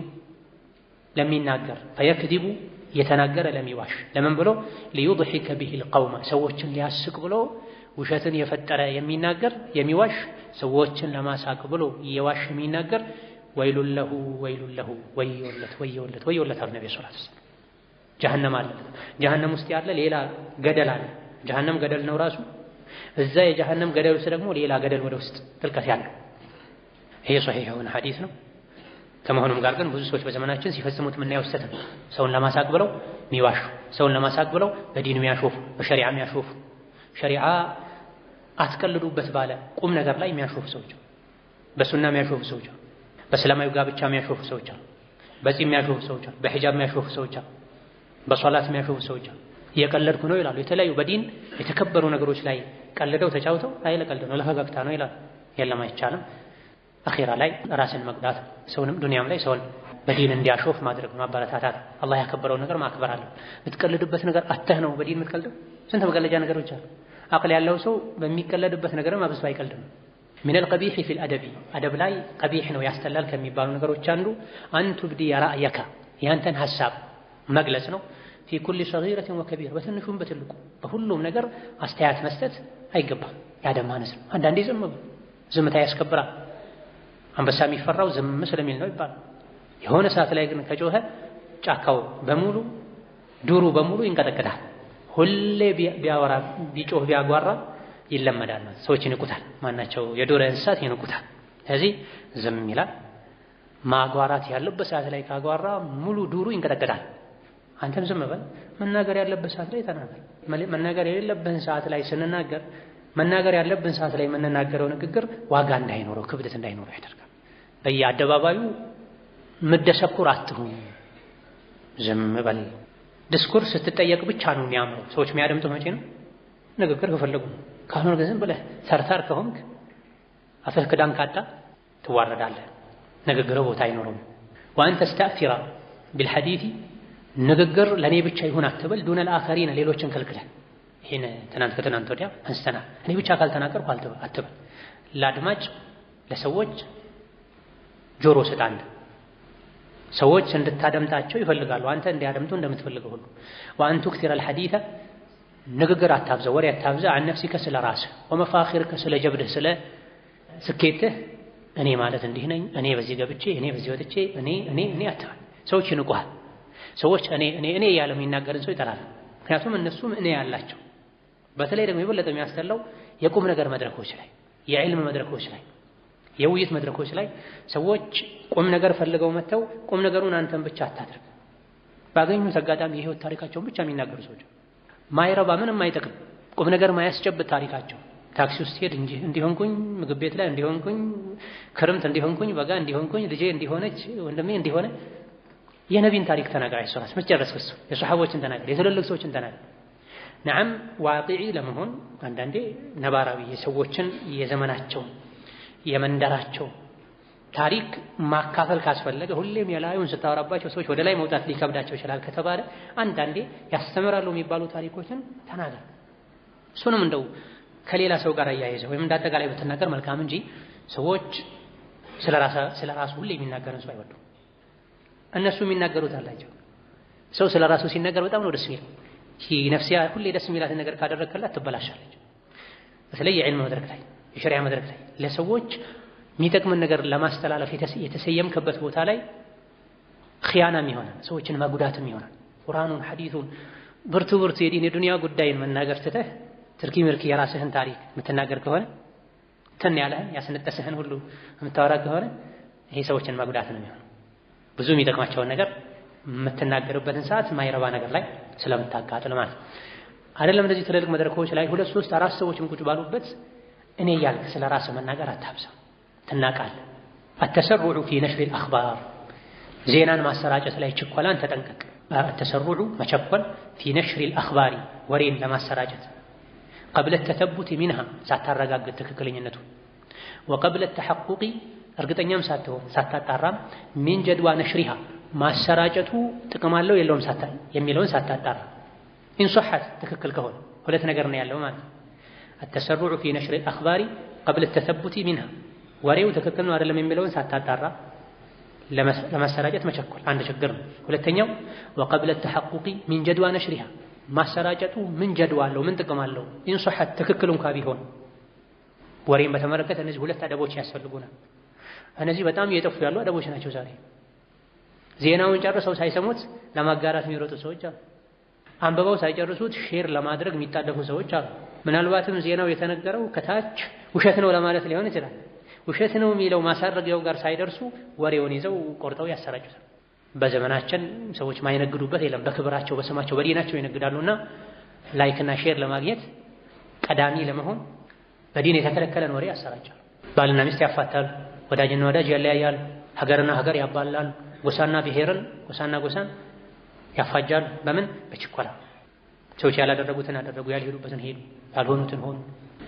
ለሚናገር فيكذب የተናገረ ለሚዋሽ ለምን ብሎ ليضحك به القوم ሰዎችን ሊያስቅ ብሎ ውሸትን የፈጠረ የሚናገር የሚዋሽ ሰዎችን ለማሳቅ ብሎ የዋሽ የሚናገር ወይሉን ለሁ ወዮለት አሉ ነብዩ ሰለላሁ ዐለይሂ ወሰለም። ጀሃነም አለ። ጀሃነም ውስጥ ያለ ሌላ ገደል አለ። ጀሃነም ገደል ነው ራሱ። እዛ የጀሃነም ገደል ውስጥ ደግሞ ሌላ ገደል ወደ ውስጥ ጥልቀት ያለው። ይሄ ሶሒህ የሆነ ሐዲስ ነው። ከመሆኑም ጋር ግን ብዙ ሰዎች በዘመናችን ሲፈጽሙት የምናየው ስህተት ነው። ሰውን ለማሳቅ ብለው የሚዋሹ፣ ሰውን ለማሳቅ ብለው በዲን የሚያሾፉ፣ በሸሪዓ የሚያሾፉ፣ ሸሪዓ አትቀልዱበት ባለ ቁም ነገር ላይ የሚያሾፉ ሰዎች፣ በሱና የሚያሾፉ ሰዎች፣ በእስላማዊ ጋብቻ የሚያሾፉ ሰዎች፣ በጺም የሚያሾፉ ሰዎች፣ በሂጃብ የሚያሾፉ ሰዎች፣ በሶላት የሚያሾፉ ሰዎች እየቀለድኩ ነው ይላሉ። የተለያዩ በዲን የተከበሩ ነገሮች ላይ ቀልደው ተጫውተው አይ ለቀልድ ነው ለፈገግታ ነው ይላሉ። የለም አይቻልም። አኺራ ላይ ራስን መቅጣት፣ ሰውንም ዱንያም ላይ ሰውን በዲን እንዲያሾፍ ማድረግ ማበረታታት። አላህ ያከበረው ነገር ማክበር አለ። የምትቀልድበት ነገር አተህ ነው በዲን የምትቀልደው። ስንት መቀለጃ ነገሮች አሉ። አቅል ያለው ሰው በሚቀለድበት ነገርም አብዝቶ አይቀልድም። من القبيح في الأدب أدب لاي قبيح ነው ያስተላል ከሚባሉ ነገሮች አንዱ አንቱ ብዲ ያራእየካ ያንተን ሐሳብ መግለጽ ነው። في كل صغيرة وكبيرة በትንሹም በትልቁ በሁሉም ነገር አስተያየት መስጠት አይገባም። ያደም ማነስ ነው። አንዳንዴ ዝምታ ያስከብራል። አንበሳ የሚፈራው ዝም ስለሚል ነው ይባላል። የሆነ ሰዓት ላይ ግን ከጮኸ ጫካው በሙሉ ዱሩ በሙሉ ይንቀጠቀጣል። ሁሌ ቢያወራ ቢጮህ ቢያጓራ ይለመዳል። ሰዎች ይንቁታል። ማናቸው የዱር እንስሳት ይንቁታል። ስለዚህ ዝም ይላል። ማጓራት ያለበት ሰዓት ላይ ካጓራ ሙሉ ዱሩ ይንቀጠቀጣል። አንተም ዝም በል። መናገር ያለበት ሰዓት ላይ ተናገር። መናገር የሌለብህን ሰዓት ላይ ስንናገር መናገር ያለብን ሰዓት ላይ የምንናገረው ንግግር ዋጋ እንዳይኖረው ክብደት እንዳይኖረው ያደርጋል። በየአደባባዩ ምደሰኩር አትሁን። ዝም በል። ዲስኩርስ ስትጠየቅ ብቻ ነው የሚያምረው። ሰዎች የሚያደምጡ መቼ ነው? ንግግር ከፈለጉ። ካልሆነ ግን ዝም ብለህ ተርታር ከሆንክ አፍህ ክዳን ካጣ ትዋረዳለህ። ንግግር ቦታ አይኖረውም። ወአንተ ተስተእቲራ ቢልሐዲስ ንግግር ለኔ ብቻ ይሁን አትበል። ዱነ አልአኸሪን ሌሎችን ከልክለህ። ይሄን ከትናንት ወዲያ አንስተናል። እኔ ብቻ ካልተናገርኩ አትበል። ለአድማጭ ለሰዎች ጆሮ ስጥ። አንተ ሰዎች እንድታደምጣቸው ይፈልጋሉ። አንተ እንዲያደምጡ እንደምትፈልገው ሁሉ ወአን ትክሲረ አልሐዲስ ንግግር አታብዛ፣ ወሬ አታብዛ። አን ነፍሲከ ስለ ራስህ ወመፋኺርከ ስለ ጀብድህ ስለ ስኬትህ እኔ ማለት እንዲህ ነኝ፣ እኔ በዚህ ገብቼ፣ እኔ በዚህ ወጥቼ፣ እኔ አትበል። ሰዎች ይንቁሃል። ሰዎች እኔ እያለ የሚናገርን ሰው ይጠላል። ምክንያቱም እነሱም እኔ ያላቸው። በተለይ ደግሞ የበለጠ የሚያስጠላው የቁም ነገር መድረኮች ላይ፣ የዕልም መድረኮች ላይ፣ የውይይት መድረኮች ላይ ሰዎች ቁም ነገር ፈልገው መተው ቁም ነገሩን አንተን ብቻ አታድርግ። ባገኙት አጋጣሚ የህይወት ታሪካቸውን ብቻ የሚናገሩ ሰዎች ማይረባ ምንም አይጠቅም ቁም ነገር ማያስጨብጥ ታሪካቸው። ታክሲ ውስጥ ሄድ እንዲሆንኩኝ፣ ምግብ ቤት ላይ እንዲሆንኩኝ፣ ክርምት እንዲሆንኩኝ፣ በጋ እንዲሆንኩኝ፣ ልጄ እንዲሆነች፣ ወንድሜ እንዲሆነ የነቢን ታሪክ ተናገር። አይሶራስ መጨረስ ከሱ የሱሐቦችን ተናገር፣ የትልልቅ ሰዎችን ተናገር። ነዓም ዋቂዒ ለመሆን አንዳንዴ ነባራዊ የሰዎችን የዘመናቸው የመንደራቸው ታሪክ ማካፈል ካስፈለገ ሁሌም የላዩን ስታወራባቸው ሰዎች ወደ ላይ መውጣት ሊከብዳቸው ይችላል ከተባለ አንዳንዴ ያስተምራሉ የሚባሉ ታሪኮችን ተናገር። እሱንም እንደው ከሌላ ሰው ጋር አያይዘው ወይም እንዳጠቃላይ ብትናገር መልካም እንጂ ሰዎች ስለራሱ ሁሌ የሚናገርን ሰው አይወዱም። እነሱ የሚናገሩት አላቸው። ሰው ስለራሱ ሲናገር በጣም ነው ደስ የሚለው። ነፍሲያ ሁሌ ደስ የሚላትን ነገር ካደረግከላት ትበላሻለች። በተለይ የዕልም መድረክ ላይ የሸሪዓ መድረክ ላይ ለሰዎች የሚጠቅምን ነገር ለማስተላለፍ የተሰየምከበት ቦታ ላይ ኺያናም ይሆናል፣ ሰዎችን ማጉዳትም ይሆናል። ቁርአኑን ሐዲሱን ብርቱ የዲን የዱንያ ጉዳይን መናገር ትተህ ትርኪ ምርኪ የራስህን ታሪክ የምትናገር ከሆነ ትን ያለህን ያስነጠስህን ሁሉ የምታወራ ከሆነ ይሄ ሰዎችን ማጉዳት ነው የሚሆነው። ብዙ የሚጠቅማቸውን ነገር የምትናገርበትን ሰዓት ማይረባ ነገር ላይ ስለምታቃጥል ማለት ነው። አይደለም እንደዚህ ትልልቅ መድረኮች ላይ 2 3 4 ሰዎችም ቁጭ ባሉበት እኔ ያልክ ስለ ራስህ መናገር አታብዛ፣ ትናቃለህ። አተሰርዑ ፊ ነሽር الأخبار ዜናን ማሰራጨት ላይ ችኮላን ተጠንቀቅ። አተሰርዑ መቸኮል ፊ ነሽር الأخبار ወሬን ለማሰራጨት قبل التثبت منها ሳታረጋግጥ ትክክለኛነቱ وقبل التحقق እርግጠኛም ሳትሆን ሳታጣራም من جدوى نشرها ማሰራጨቱ ጥቅም አለው የለውም የሚለውን ሳታጣራ إن صحت ትክክል ከሆነ ሁለት ነገር ነው ያለው ማለት ነው። التسرع في نشر الأخبار قبل التثبت منها ወሬው ትክክል ነው አይደለም የሚለውን ሳታጣራ ለማሰራጨት መቸኮል አንድ ችግር ነው። ሁለተኛው وقبل التحقق من جدوى نشرها ማሰራጨቱ ምን ጀድዋ አለው ምን ጥቅም አለው إن صحت ትክክል እንኳን ቢሆን ወሬን በተመለከተ እነዚህ ሁለት አደቦች ያስፈልጉናል። እነዚህ በጣም እየጠፉ ያሉ አደቦች ናቸው ዛሬ። ዜናውን ጨርሰው ሳይሰሙት ለማጋራት የሚሮጡ ሰዎች አሉ። አንብበው ሳይጨርሱት ሼር ለማድረግ የሚጣደፉ ሰዎች አሉ። ምናልባትም ዜናው የተነገረው ከታች ውሸት ነው ለማለት ሊሆን ይችላል። ውሸት ነው የሚለው ማሳረጊያው ጋር ሳይደርሱ ወሬውን ይዘው ቆርጠው ያሰራጩታል። በዘመናችን ሰዎች ማይነግዱበት የለም። በክብራቸው በስማቸው በዲናቸው ይነግዳሉና ላይክና ሼር ለማግኘት ቀዳሚ ለመሆን በዲን የተከለከለን ወሬ ያሰራጫሉ። ባልና ሚስት ያፋታሉ፣ ወዳጅና ወዳጅ ያለያያሉ፣ ሀገርና ሀገር ያባላሉ፣ ጎሳና ብሔርን ጎሳና ጎሳን ያፋጃሉ። በምን በችኮላ ሰዎች ያላደረጉትን አደረጉ፣ ያልሄዱበትን ሄዱ፣ ያልሆኑትን ሆኑ።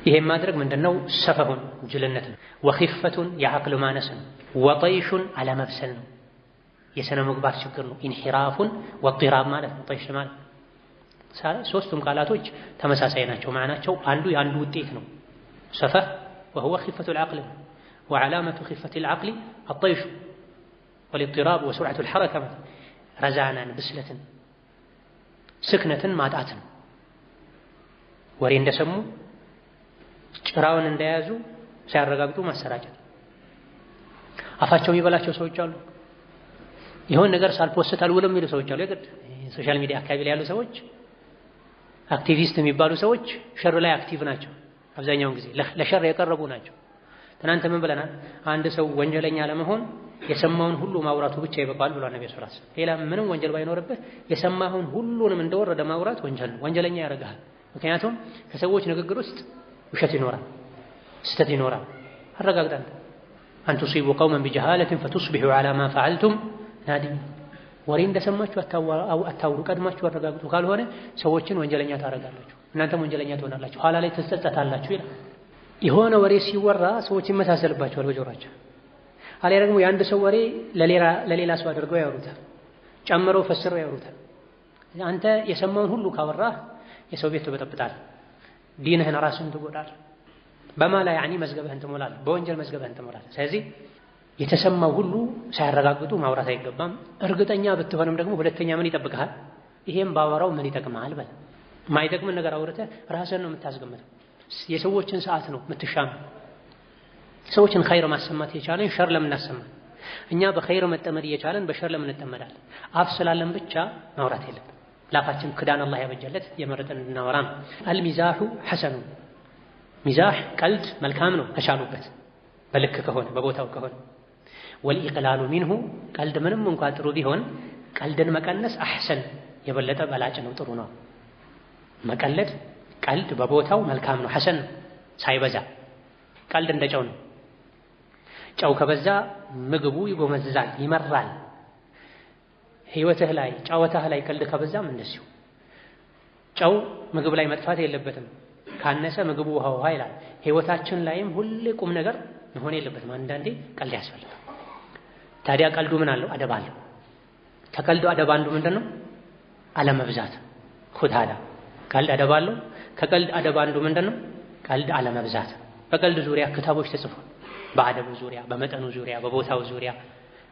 ይሄን ማድረግ ምንድነው? ሰፈሁን ጅልነት ነው። ወኺፈቱን የዐቅል ማነስ ነው። ወጠይሹን አለመብሰል ነው። የስነ ምግባር ችግር ነው። ኢንሒራፉን ወጢራብ ማለት ነው። ጠይሽ ማለት ሶስቱም ቃላቶች ተመሳሳይ ናቸው። ማዕናቸው አንዱ የአንዱ ውጤት ነው። ሰፈህ وهو خفة العقل وعلامة خفة العقل الطيش والاضطراب وسرعة الحركة رزانا بسلة سكنة ማጣት ነው። ወሬ እንደሰሙ ጭራውን እንደያዙ ሲያረጋግጡ ማሰራጨት። አፋቸው የሚበላቸው ሰዎች አሉ። ይሁን ነገር ሳልፖስት አልውልም የሚሉ ሰዎች አሉ። የግድ ሶሻል ሚዲያ አካባቢ ላይ ያሉ ሰዎች አክቲቪስት የሚባሉ ሰዎች ሸር ላይ አክቲቭ ናቸው። አብዛኛውን ጊዜ ለሸር የቀረቡ ናቸው። ትናንት ምን ብለናል? አንድ ሰው ወንጀለኛ ለመሆን የሰማውን ሁሉ ማውራቱ ብቻ ይበቃል ብሏል ነብዩ ሰለላሁ ዐለይሂ ወሰለም። ሌላ ምንም ወንጀል ባይኖርበት የሰማውን ሁሉንም እንደወረደ ማውራት ወንጀል ነው፣ ወንጀለኛ ያደርጋል። ምክንያቱም ከሰዎች ንግግር ውስጥ ውሸት ይኖራል፣ ስተት ይኖራል። አረጋግጠን أن تصيبوا قوما بجهالة فتصبحوا على ما فعلتم نادمين ወሬ እንደሰማችሁ አታውሩ፣ ቀድማችሁ አረጋግጡ። ካልሆነ ሰዎችን ወንጀለኛ ታረጋላችሁ፣ እናንተም ወንጀለኛ ትሆናላችሁ፣ ኋላ ላይ ትጸጸታላችሁ ይላል። የሆነ ወሬ ሲወራ ሰዎች ይመሳሰልባቸዋል በጆሮአቸው። አሊያ ደግሞ የአንድ ሰው ወሬ ለሌላ ሰው አድርገው ያወሩታል፣ ጨምረው ፈስረው ያወሩታል። አንተ የሰማውን ሁሉ ካወራህ የሰው ቤት ትበጠብጣለህ፣ ዲንህን ራስህን ትጎዳለህ፣ በማላ ያኒ መዝገብህን ትሞላለህ፣ በወንጀል መዝገብህን ትሞላለህ። ስለዚህ የተሰማው ሁሉ ሳያረጋግጡ ማውራት አይገባም። እርግጠኛ ብትሆንም ደግሞ ሁለተኛ ምን ይጠብቅሃል? ይሄም ባወራው ምን ይጠቅማል በል። ማይጠቅምን ነገር አውርተህ ራስህን ነው የምታስገምተው። የሰዎችን ሰዓት ነው የምትሻም። ሰዎችን ኸይር ማሰማት የቻለን ሸር ለምን እናሰማለን? እኛ በኸይር መጠመድ እየቻለን በሸር ለምን እንጠመዳለን? አፍ ስላለን ብቻ ማውራት የለም። ላፋችን ክዳን አላህ ያበጀለት የመረጠን እንድናወራ ነው። አልሚዛሑ ሐሰኑ ሚዛህ ቀልድ መልካም ነው ከቻሉበት በልክ ከሆነ በቦታው ከሆነ። ወልኢቅላሉ ሚንሁ ቀልድ ምንም እንኳን ጥሩ ቢሆን ቀልድን መቀነስ አሕሰን የበለጠ በላጭ ነው፣ ጥሩ ነው። መቀለድ ቀልድ በቦታው መልካም ነው፣ ሐሰን ነው ሳይበዛ። ቀልድ እንደ ጨው ነው። ጨው ከበዛ ምግቡ ይጎመዝዛል፣ ይመራል። ህይወትህ ላይ ጨዋታህ ላይ ቀልድ ከበዛም እንደዚሁ። ጨው ምግብ ላይ መጥፋት የለበትም። ካነሰ ምግቡ ውሃ ይላል። ህይወታችን ላይም ሁሌ ቁም ነገር መሆን የለበትም። አንዳንዴ ቀልድ ያስፈልጋል። ታዲያ ቀልዱ ምን አለው? አደብ አለው። ከቀልዱ አደብ አንዱ ምንድነው? አለመብዛት። ኹታዳ ቀልድ አደብ አለው። ከቀልድ አደብ አንዱ ምንድነው? ቀልድ አለመብዛት። በቀልድ ዙሪያ ክታቦች ተጽፏል። በአደቡ ዙሪያ፣ በመጠኑ ዙሪያ፣ በቦታው ዙሪያ፣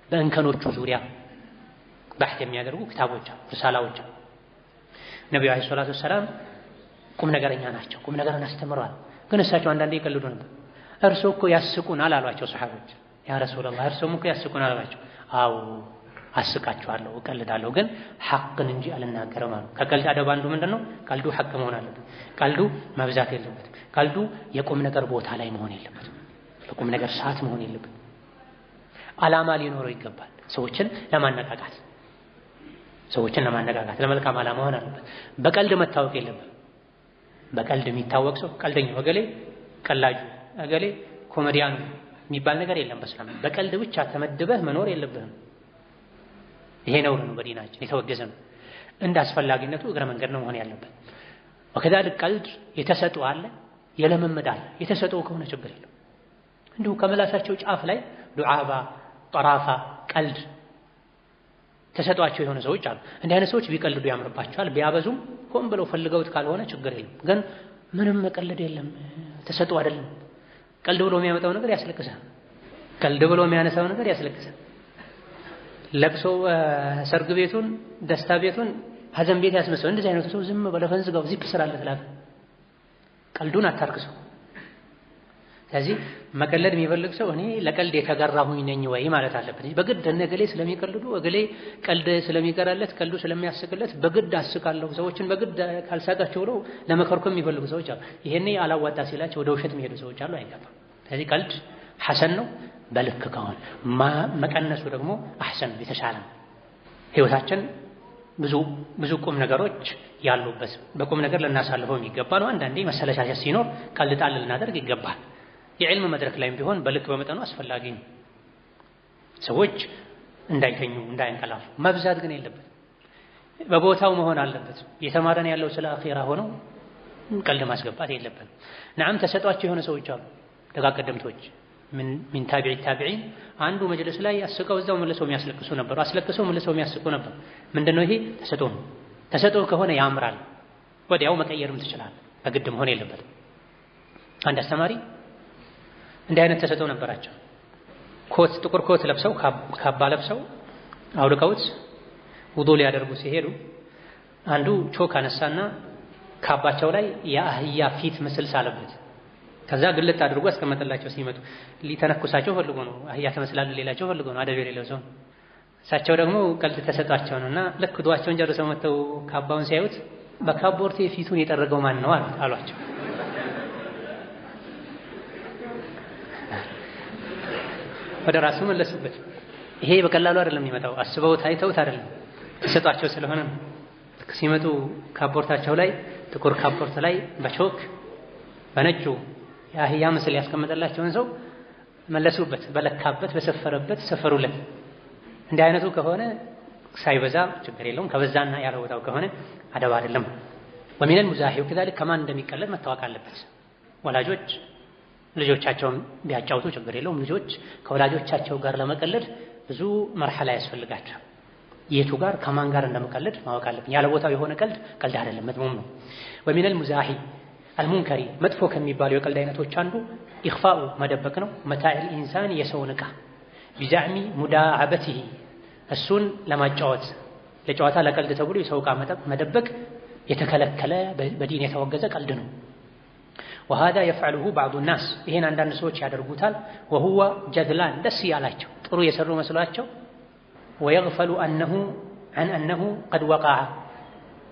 በእንከኖቹ ዙሪያ ባሕት የሚያደርጉ ክታቦች፣ ርሳላዎች። ነብዩ አለይሂ ሰላቱ ወሰላም ቁም ነገረኛ ናቸው። ቁም ነገርን አስተምረዋል። ግን እሳቸው አንዳንዴ ይቀልዱ ነበር። እርሶ እኮ ያስቁናል አሏቸው ሰሃቦች። ያ ረሱላህ እርሶም እኮ ያስቁናል አሏቸው። አዎ አስቃቸዋለሁ፣ እቀልዳለሁ፣ ግን ሐቅን እንጂ አልናገርም አሉ። ከቀልድ አደብ አንዱ ምንድነው? ቀልዱ ሐቅ መሆን አለበት። ቀልዱ መብዛት የለበትም። ቀልዱ የቁም ነገር ቦታ ላይ መሆን የለበትም። በቁም ነገር ሰዓት መሆን የለበትም። ዓላማ ሊኖረው ይገባል። ሰዎችን ለማነቃቃት ለመልካም ዓላማ መሆን አለበት። በቀልድ መታወቅ የለበትም። በቀልድ የሚታወቅ ሰው ቀልደኛው እገሌ፣ ቀላጁ እገሌ፣ ኮሜዲያኑ የሚባል ነገር የለም በእስላም። በቀልድ ብቻ ተመድበህ መኖር የለብህም። ይሄ ነውር ነው፣ በዲናችን የተወገዘ ነው። እንደ አስፈላጊነቱ እግረ መንገድ ነው መሆን ያለበት። ወከዛልክ ቀልድ የተሰጠው አለ፣ የለመመድ አለ። የተሰጠው ከሆነ ችግር የለም። እንዲሁ ከመላሳቸው ጫፍ ላይ ዱዓባ፣ ጠራፋ፣ ቀልድ ተሰጧቸው የሆነ ሰዎች አሉ። እንዲህ አይነት ሰዎች ቢቀልዱ ያምርባቸዋል። ቢያበዙም ሆን ብለው ፈልገውት ካልሆነ ችግር የለም። ግን ምንም መቀለድ የለም፣ ተሰጠው አይደለም። ቀልድ ብሎ የሚያመጣው ነገር ያስለቅሳል። ቀልድ ብሎ የሚያነሳው ነገር ያስለቅሳል። ለቅሶ ሰርግ ቤቱን፣ ደስታ ቤቱን ሀዘን ቤት ያስመስለው። እንደዚህ አይነቱ ሰው ዝም ብለህ ፈንዝጋው፣ ዚክር ስራለት ላፈ ቀልዱን አታርክሰው። ስለዚህ መቀለድ የሚፈልግ ሰው እኔ ለቀልድ የተገራሁኝ ነኝ ወይ ማለት አለበት። በግድ እገሌ ስለሚቀልዱ እገሌ ቀልድ ስለሚቀራለት ቀልዱ ስለሚያስቅለት በግድ አስቃለሁ ሰዎችን በግድ ካልሳቃቸው ብለው ለመከርኮም የሚፈልጉ ሰዎች አሉ። ይሄኔ አላዋጣ ሲላቸው ወደ ውሸት የሚሄዱ ሰዎች አሉ። አይገባም። ስለዚህ ቀልድ ሐሰን ነው በልክ ከሆነ፣ መቀነሱ ደግሞ አሕሰን የተሻለ ነው። ህይወታችን ብዙ ቁም ነገሮች ያሉበት በቁም ነገር ልናሳልፈው የሚገባ ነው። አንዳንዴ መሰለቻቸት ሲኖር ቀልድ ጣል ልናደርግ ይገባል። የዕልም መድረክ ላይም ቢሆን በልክ በመጠኑ አስፈላጊ ነው። ሰዎች እንዳይተኙ እንዳይንቀላፉ። መብዛት ግን የለበት፣ በቦታው መሆን አለበት። የተማረን ያለው ስለ አኺራ ሆነው ቀልድ ማስገባት የለብንም። ነዓም ተሰጧቸው የሆነ ሰዎች አሉ፣ ደጋ ቀደምቶች ሚን ታቢዒን አንዱ መጅልስ ላይ አስቀው እዛው መልሰው የሚያስለቅሱ ነበሩ። አስለቅሰው መልሰው የሚያስቁ ነበር። ምንድነው ይሄ? ተሰጥኦ ነው። ተሰጥኦ ከሆነ ያምራል፣ ወዲያው መቀየርም ትችላለህ። በግድ መሆን የለበትም። አንድ አስተማሪ እንዲህ አይነት ተሰጥኦ ነበራቸው። ጥቁር ኮት ለብሰው ካባ ለብሰው አውልቀውት ውዱእ ሊያደርጉ ሲሄዱ አንዱ ቾክ አነሳና ካባቸው ላይ የአህያ ፊት ምስል ሳለበት። ከዛ ግልጥ አድርጎ አስቀመጠላቸው። ሲመጡ ሊተነኩሳቸው ፈልጎ ነው፣ አህያ ተመስላለህ ሌላቸው ፈልጎ ነው፣ አደብ የሌለው ሰው። እሳቸው ደግሞ ቀልድ ተሰጣቸው ነውና ልክ ዱዓቸውን ጨርሰው መተው ካባውን ሲያዩት በካቦርቴ ፊቱን የጠረገው ማን ነው አሏቸው። ወደ ራሱ መለሱበት። ይሄ በቀላሉ አይደለም የሚመጣው፣ አስበውት አይተውት አይደለም፣ ተሰጧቸው ስለሆነ ነው። ሲመጡ ካቦርታቸው ላይ ጥቁር ካቦርት ላይ በቾክ በነጩ የአህያ ምስል ያስቀመጠላቸውን ሰው መለሱበት። በለካበት በሰፈረበት ሰፈሩለት። እንዲህ አይነቱ ከሆነ ሳይበዛ ችግር የለውም። ከበዛና ያለ ቦታው ከሆነ አደብ አይደለም። ወሚነል ሙዛሂ ወከዛሊክ ከማን እንደሚቀለድ መታወቅ አለበት። ወላጆች ልጆቻቸውን ቢያጫውቱ ችግር የለውም። ልጆች ከወላጆቻቸው ጋር ለመቀለድ ብዙ መርሐላ ያስፈልጋቸው። የቱ ጋር ከማን ጋር እንደመቀለድ ማወቅ አለብን። ያለ ቦታው የሆነ ቀልድ አይደለም፣ መጥሞም ነው። ወሚነል ሙዛሂ አልሙንከሪ መጥፎ ከሚባሉ የቀልድ አይነቶች አንዱ ኢኽፋኡ መደበቅ ነው። መታኢል ኢንሳን የሰውን ዕቃ ቢዛዕሚ ሙዳዓበቲሂ እሱን ለማጫወት ለጨዋታ ለቀልድ ተብሎ የሰው ዕቃ መደበቅ የተከለከለ በዲን የተወገዘ ቀልድ ነው። ወሃዳ የፍዐሉሁ ባዕዱ ናስ ይሄን አንዳንድ ሰዎች ያደርጉታል። ወሁወ ጀድላን ደስ ያላቸው ጥሩ የሰሩ መስሏቸው ወየግፈሉ አነሁ ቀድ ወቀዐ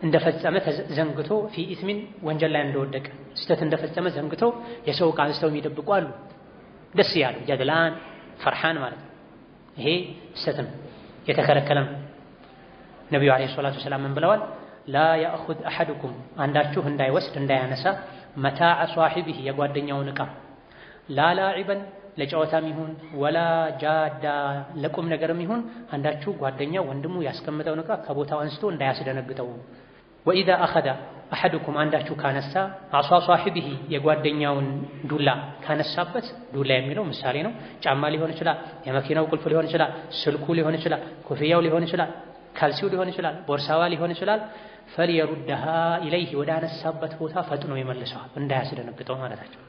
እንደፈጸመ ዘንግቶ ፊ ኢስሚን ወንጀል ላይ እንደወደቀ ስህተት እንደፈጸመ ዘንግቶ የሰው ዕቃ አንስተው የሚደብቁ አሉ። ደስ ያሉ ጀድላን ፈርሓን ማለት ነው። ይሄ ስህተት ነው፣ የተከለከለ ነው። ነቢዩ ዓለይሂ ሰላቱ ወሰላም ምን ብለዋል? ላ ያእኹዝ አሐዱኩም አንዳችሁ እንዳይወስድ እንዳያነሳ መታዐ ሷሒቢሂ የጓደኛውን ዕቃ ላ ላዒበን ለጨዋታም ይሁን ወላ ጃዳ ለቁም ነገርም ይሁን አንዳችሁ ጓደኛ ወንድሙ ያስቀምጠውን ዕቃ ከቦታው አንስቶ እንዳያስደነግጠው። ወኢዛ አኸደ አሐዱኩም አንዳችሁ ካነሳ አሷ ሷሂቢሂ የጓደኛውን ዱላ ካነሳበት፣ ዱላ የሚለው ምሳሌ ነው። ጫማ ሊሆን ይችላል፣ የመኪናው ቁልፍ ሊሆን ይችላል፣ ስልኩ ሊሆን ይችላል፣ ኮፍያው ሊሆን ይችላል፣ ካልሲው ሊሆን ይችላል፣ ቦርሳዋ ሊሆን ይችላል። ፈልየሩደሃ ኢለይሂ ወደ አነሳበት ቦታ ፈጥኖ ይመልሰዋል፣ እንዳያስደነግጠው ማለታቸው።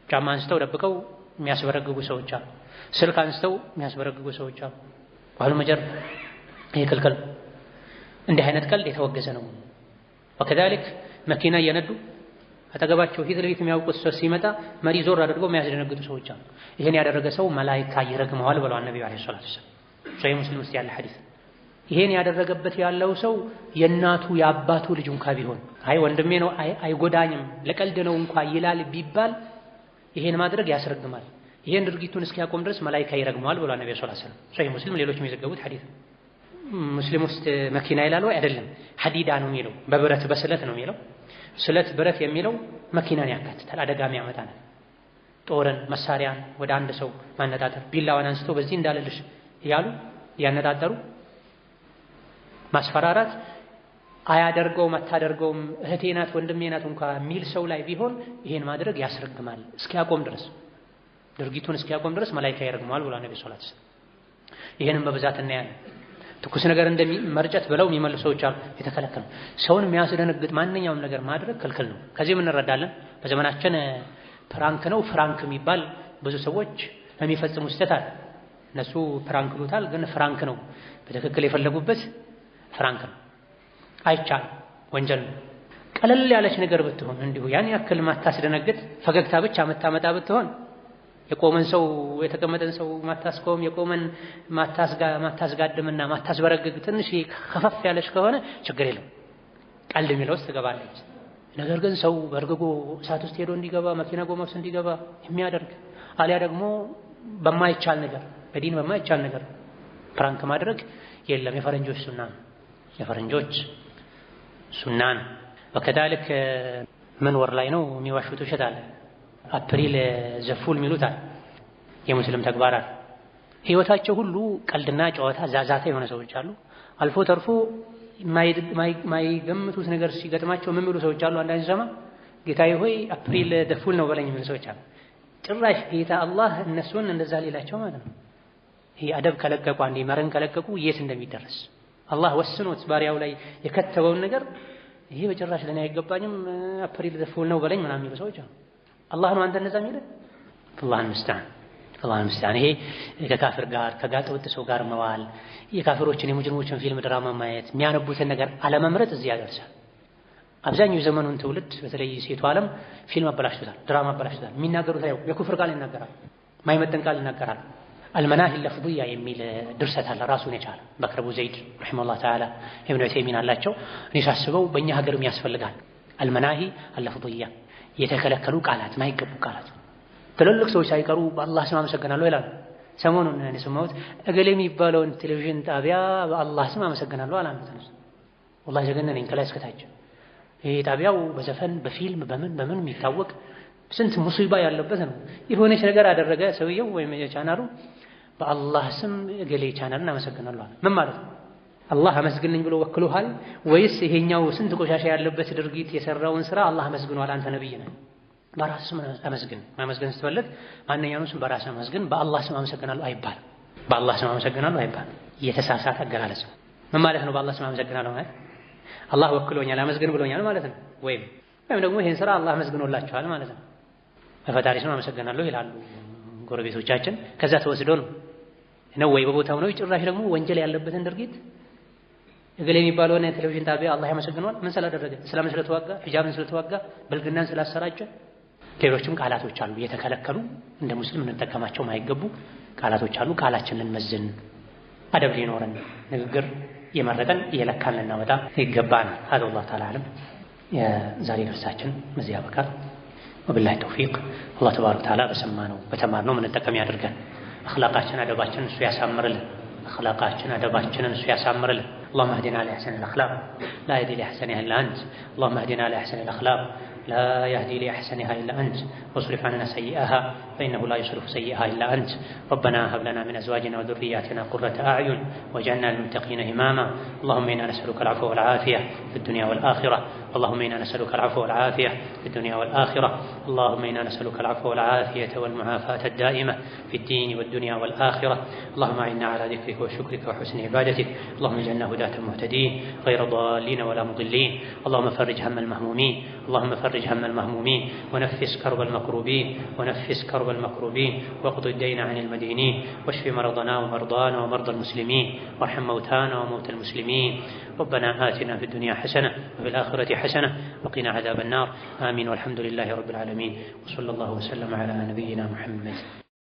ጫማ አንስተው ደብቀው የሚያስበረግጉ ሰዎች አሉ። ስልክ አንስተው የሚያስበረግጉ ሰዎች አሉ። ባህሉ መጀር ይሄ ክልክል፣ እንዲህ አይነት ቀልድ የተወገዘ ነው። ወከዛሊክ መኪና እየነዱ አጠገባቸው ፊት ለፊት የሚያውቁት ሰው ሲመጣ መሪ ዞር አድርገው የሚያስደነግጡ ሰዎች አሉ። ይሄን ያደረገ ሰው መላኢካ ይረግመዋል ብለዋል ነብዩ አለይሂ ሰላቱ ወሰላም። ሶሒህ ሙስሊም ውስጥ ያለ ሐዲስ። ይሄን ያደረገበት ያለው ሰው የእናቱ የአባቱ ልጅ እንኳ ቢሆን አይ ወንድሜ ነው አይጎዳኝም ለቀልድ ነው እንኳ ይላል ቢባል ይሄን ማድረግ ያስረግማል። ይሄን ድርጊቱን እስኪያቆም ድረስ መላኢካ ይረግመዋል ብለዋል ነብዩ ሰለላሁ ዐለይሂ ወሰለም። ሶሒህ ሙስሊም ሌሎችም የዘገቡት ሐዲስ። ሙስሊም ውስጥ መኪና ይላል ወይ? አይደለም፣ ሐዲዳ ነው የሚለው፣ በብረት በስለት ነው የሚለው። ስለት ብረት የሚለው መኪናን ያካትታል፣ አደጋም ያመጣል። ጦርን መሳሪያን ወደ አንድ ሰው ማነጣጠር፣ ቢላዋን አንስተው በዚህ እንዳለልሽ እያሉ ያነጣጠሩ ማስፈራራት፣ አያደርገውም አታደርገውም እህቴ ናት ወንድሜ ናት እንኳን የሚል ሰው ላይ ቢሆን ይሄን ማድረግ ያስረግማል። እስኪያቆም ድረስ ድርጊቱን እስኪያቆም ድረስ መላኢካ ይረግመዋል ብሏል ነብዩ ሰለላሁ ዐለይሂ ወሰለም። ይሄንን በብዛት እናያለን። ትኩስ ነገር እንደሚመርጨት ብለው የሚመልሱ ሰዎች አሉ። የተከለከሉ ሰውን የሚያስደነግጥ ማንኛውም ነገር ማድረግ ክልክል ነው። ከዚህ ምን እንረዳለን? በዘመናችን ፕራንክ ነው ፍራንክ የሚባል ብዙ ሰዎች የሚፈጽሙ ስህተት አለ። እነሱ ፕራንክ ይሉታል፣ ግን ፍራንክ ነው። በትክክል የፈለጉበት ፍራንክ ነው። አይቻልም፣ ወንጀል ነው። ቀለል ያለች ነገር ብትሆን እንዲሁ ያን ያክል ማታስደነግጥ ፈገግታ ብቻ መታመጣ ብትሆን የቆመን ሰው የተቀመጠን ሰው ማታስቆም የቆመን ማታስጋድምና ማታስበረግግ ትንሽ ከፈፍ ያለች ከሆነ ችግር የለም፣ ቀልድ የሚለው ውስጥ ትገባለች። ነገር ግን ሰው በርግጎ እሳት ውስጥ ሄዶ እንዲገባ መኪና ጎማ ውስጥ እንዲገባ የሚያደርግ አሊያ ደግሞ በማይቻል ነገር በዲን በማይቻል ነገር ፕራንክ ማድረግ የለም። የፈረንጆች ሱና ነው፣ የፈረንጆች ሱና ነው። ወከዛልክ ምን ወር ላይ ነው የሚዋሹት ውሸት አለ። አፕሪል ዘፉል የሚሉታል የሙስሊም ተግባራት። ህይወታቸው ሁሉ ቀልድና ጨዋታ ዛዛታ የሆነ ሰዎች አሉ። አልፎ ተርፎ ማይገምቱት ነገር ሲገጥማቸው ምን የሚሉ ሰዎች አሉ። አንዳንድ ዘማ ጌታዬ ሆይ አፕሪል ዘፉል ነው በለኝ የሚሉ ሰዎች አሉ። ጭራሽ ጌታ አላህ እነሱን እንደዛ ሌላቸው ማለት ነው። ይሄ አደብ ከለቀቁ አንዴ መረን ከለቀቁ የት እንደሚደረስ አላህ ወስኖት ባሪያው ላይ የከተበውን ነገር ይሄ በጭራሽ ለኔ አይገባኝም አፕሪል ዘፉል ነው በለኝ ምናምን የሚሉ ሰዎች አሉ። አላህ ነው አንተ እንደዛ የሚለው? አላህን መስታን። ይሄ ከካፍር ጋር ከጋጠ ወጥ ሰው ጋር መዋል፣ የካፍሮችን የሙጅሪሞችን ፊልም ድራማ ማየት፣ የሚያነቡትን ነገር አለመምረጥ እዚህ ያደርሳል። አብዛኛው የዘመኑን ትውልድ በተለይ ሴቱ ዓለም ፊልም አበላሽቶታል፣ ድራማ አበላሽቶታል። የሚናገሩት ያው የኩፍር ቃል ይናገራል፣ ማይመጠን ቃል ይናገራል። አልመናሂ ለፍዱያ የሚል ድርሰት አለ ራሱን የቻለ በክር አቡ ዘይድ ረሂመሁላህ ተዓላ ኢብኑ ዑሰይሚን አላቸው። እኔ ሳስበው በእኛ ሀገርም ያስፈልጋል። አልመናሂ አለፍዱያ የተከለከሉ ቃላት ማይገቡ ቃላት ትልልቅ ሰዎች ሳይቀሩ በአላህ ስም አመሰግናለሁ ይላሉ። ሰሞኑን እኔ ሰማሁት እገሌ የሚባለውን ቴሌቪዥን ጣቢያ በአላህ ስም አመሰግናለሁ አላሉ። ተነሱ ወላሂ ዘገነነኝ ከላይ እስከ ታች። ይሄ ጣቢያው በዘፈን በፊልም በምን የሚታወቅ ስንት ሙሲባ ያለበት ነው። የሆነች ነገር አደረገ ሰውየው ወይም የቻናሉ በአላህ ስም እገሌ ቻናልን አመሰግናለሁ አለ። ምን ማለት ነው? አላህ አመስግነኝ ብሎ ወክሎሃል ወይስ ይሄኛው ስንት ቆሻሻ ያለበት ድርጊት የሰራውን ስራ አላህ አመስግኗል? አንተ ነብይ ነህ፣ በራስህ ስም አመስግን። ማመስገን ስትፈልግ ማንኛውንም ስም በራስህ አመስግን። በአላህ ስም አመሰግናለሁ አይባልም። በአላህ ስም አመሰግናለሁ አይባልም። የተሳሳተ አገላለጽ ነው። ምን ማለት ነው? በአላህ ስም አመሰግናለሁ ማለት አላህ ወክሎኛል አመስግን ብሎኛል ማለት ነው። ወይም ደግሞ ይሄን ስራ አላህ አመስግኖላችኋል ማለት ነው። በፈጣሪ ስም አመሰግናለሁ ይላሉ ጎረቤቶቻችን። ከዛ ተወስዶ ነው ወይ በቦታው ነው። ጭራሽ ደግሞ ወንጀል ያለበትን ድርጊት እገሌ የሚባለውን ቴሌቪዥን ጣቢያ አላህ ያመሰግነዋል። ምን ስላደረገ? እስላምን ስለተዋጋ፣ ሒጃብን ስለተዋጋ፣ ብልግናን ስላሰራጨ። ሌሎችም ቃላቶች አሉ የተከለከሉ እንደ ሙስሊም እንጠቀማቸው ማይገቡ ቃላቶች አሉ። ቃላችንን መዝን አደብ ሊኖረን ንግግር የመረጠን እየለካን ልናወጣ ይገባናል። هذا والله تعالى أعلم። የዛሬ ደርሳችን በዚህ ያበቃል። ወቢላሂ ተውፊቅ። አላህ ተባረከ ወተዓላ በሰማነው በተማርነው የምንጠቀም ያድርገን። አኽላቃችን አደባችንን እሱ ያሳምርልን። አኽላቃችን አደባችንን እሱ ያሳምርልን። اللهم اهدنا لأحسن الأخلاق لا يهدي لأحسنها إلا أنت. اللهم اهدنا لأحسن الأخلاق لا يهدي لأحسنها إلا أنت، واصرف عنا سيئها فإنه لا يصرف سيئها إلا أنت. ربنا هب لنا من أزواجنا وذرياتنا قرة أعين واجعلنا للمتقين إماما. اللهم إنا نسألك العفو والعافية في الدنيا والآخرة. اللهم إنا نسألك العفو والعافية في الدنيا والآخرة. اللهم إنا نسألك العفو والعافية والمعافاة الدائمة في الدين والدنيا والآخرة. اللهم أعنا على ذكرك وشكرك وحسن عبادتك. اللهم اجعلنا هداة مهتدين غير ضالين ولا مضلين. اللهم فرج هم المهمومين، اللهم فرج هم المهمومين ونفس كرب المكروبين، ونفس كرب المكروبين، واقض الدين عن المدينين، واشف مرضنا ومرضانا ومرضى المسلمين، وارحم موتانا وموتى المسلمين. ربنا آتنا في الدنيا حسنة وفي الآخرة حسنة وقنا عذاب النار. آمين والحمد لله رب العالمين، وصلى الله وسلم على نبينا محمد.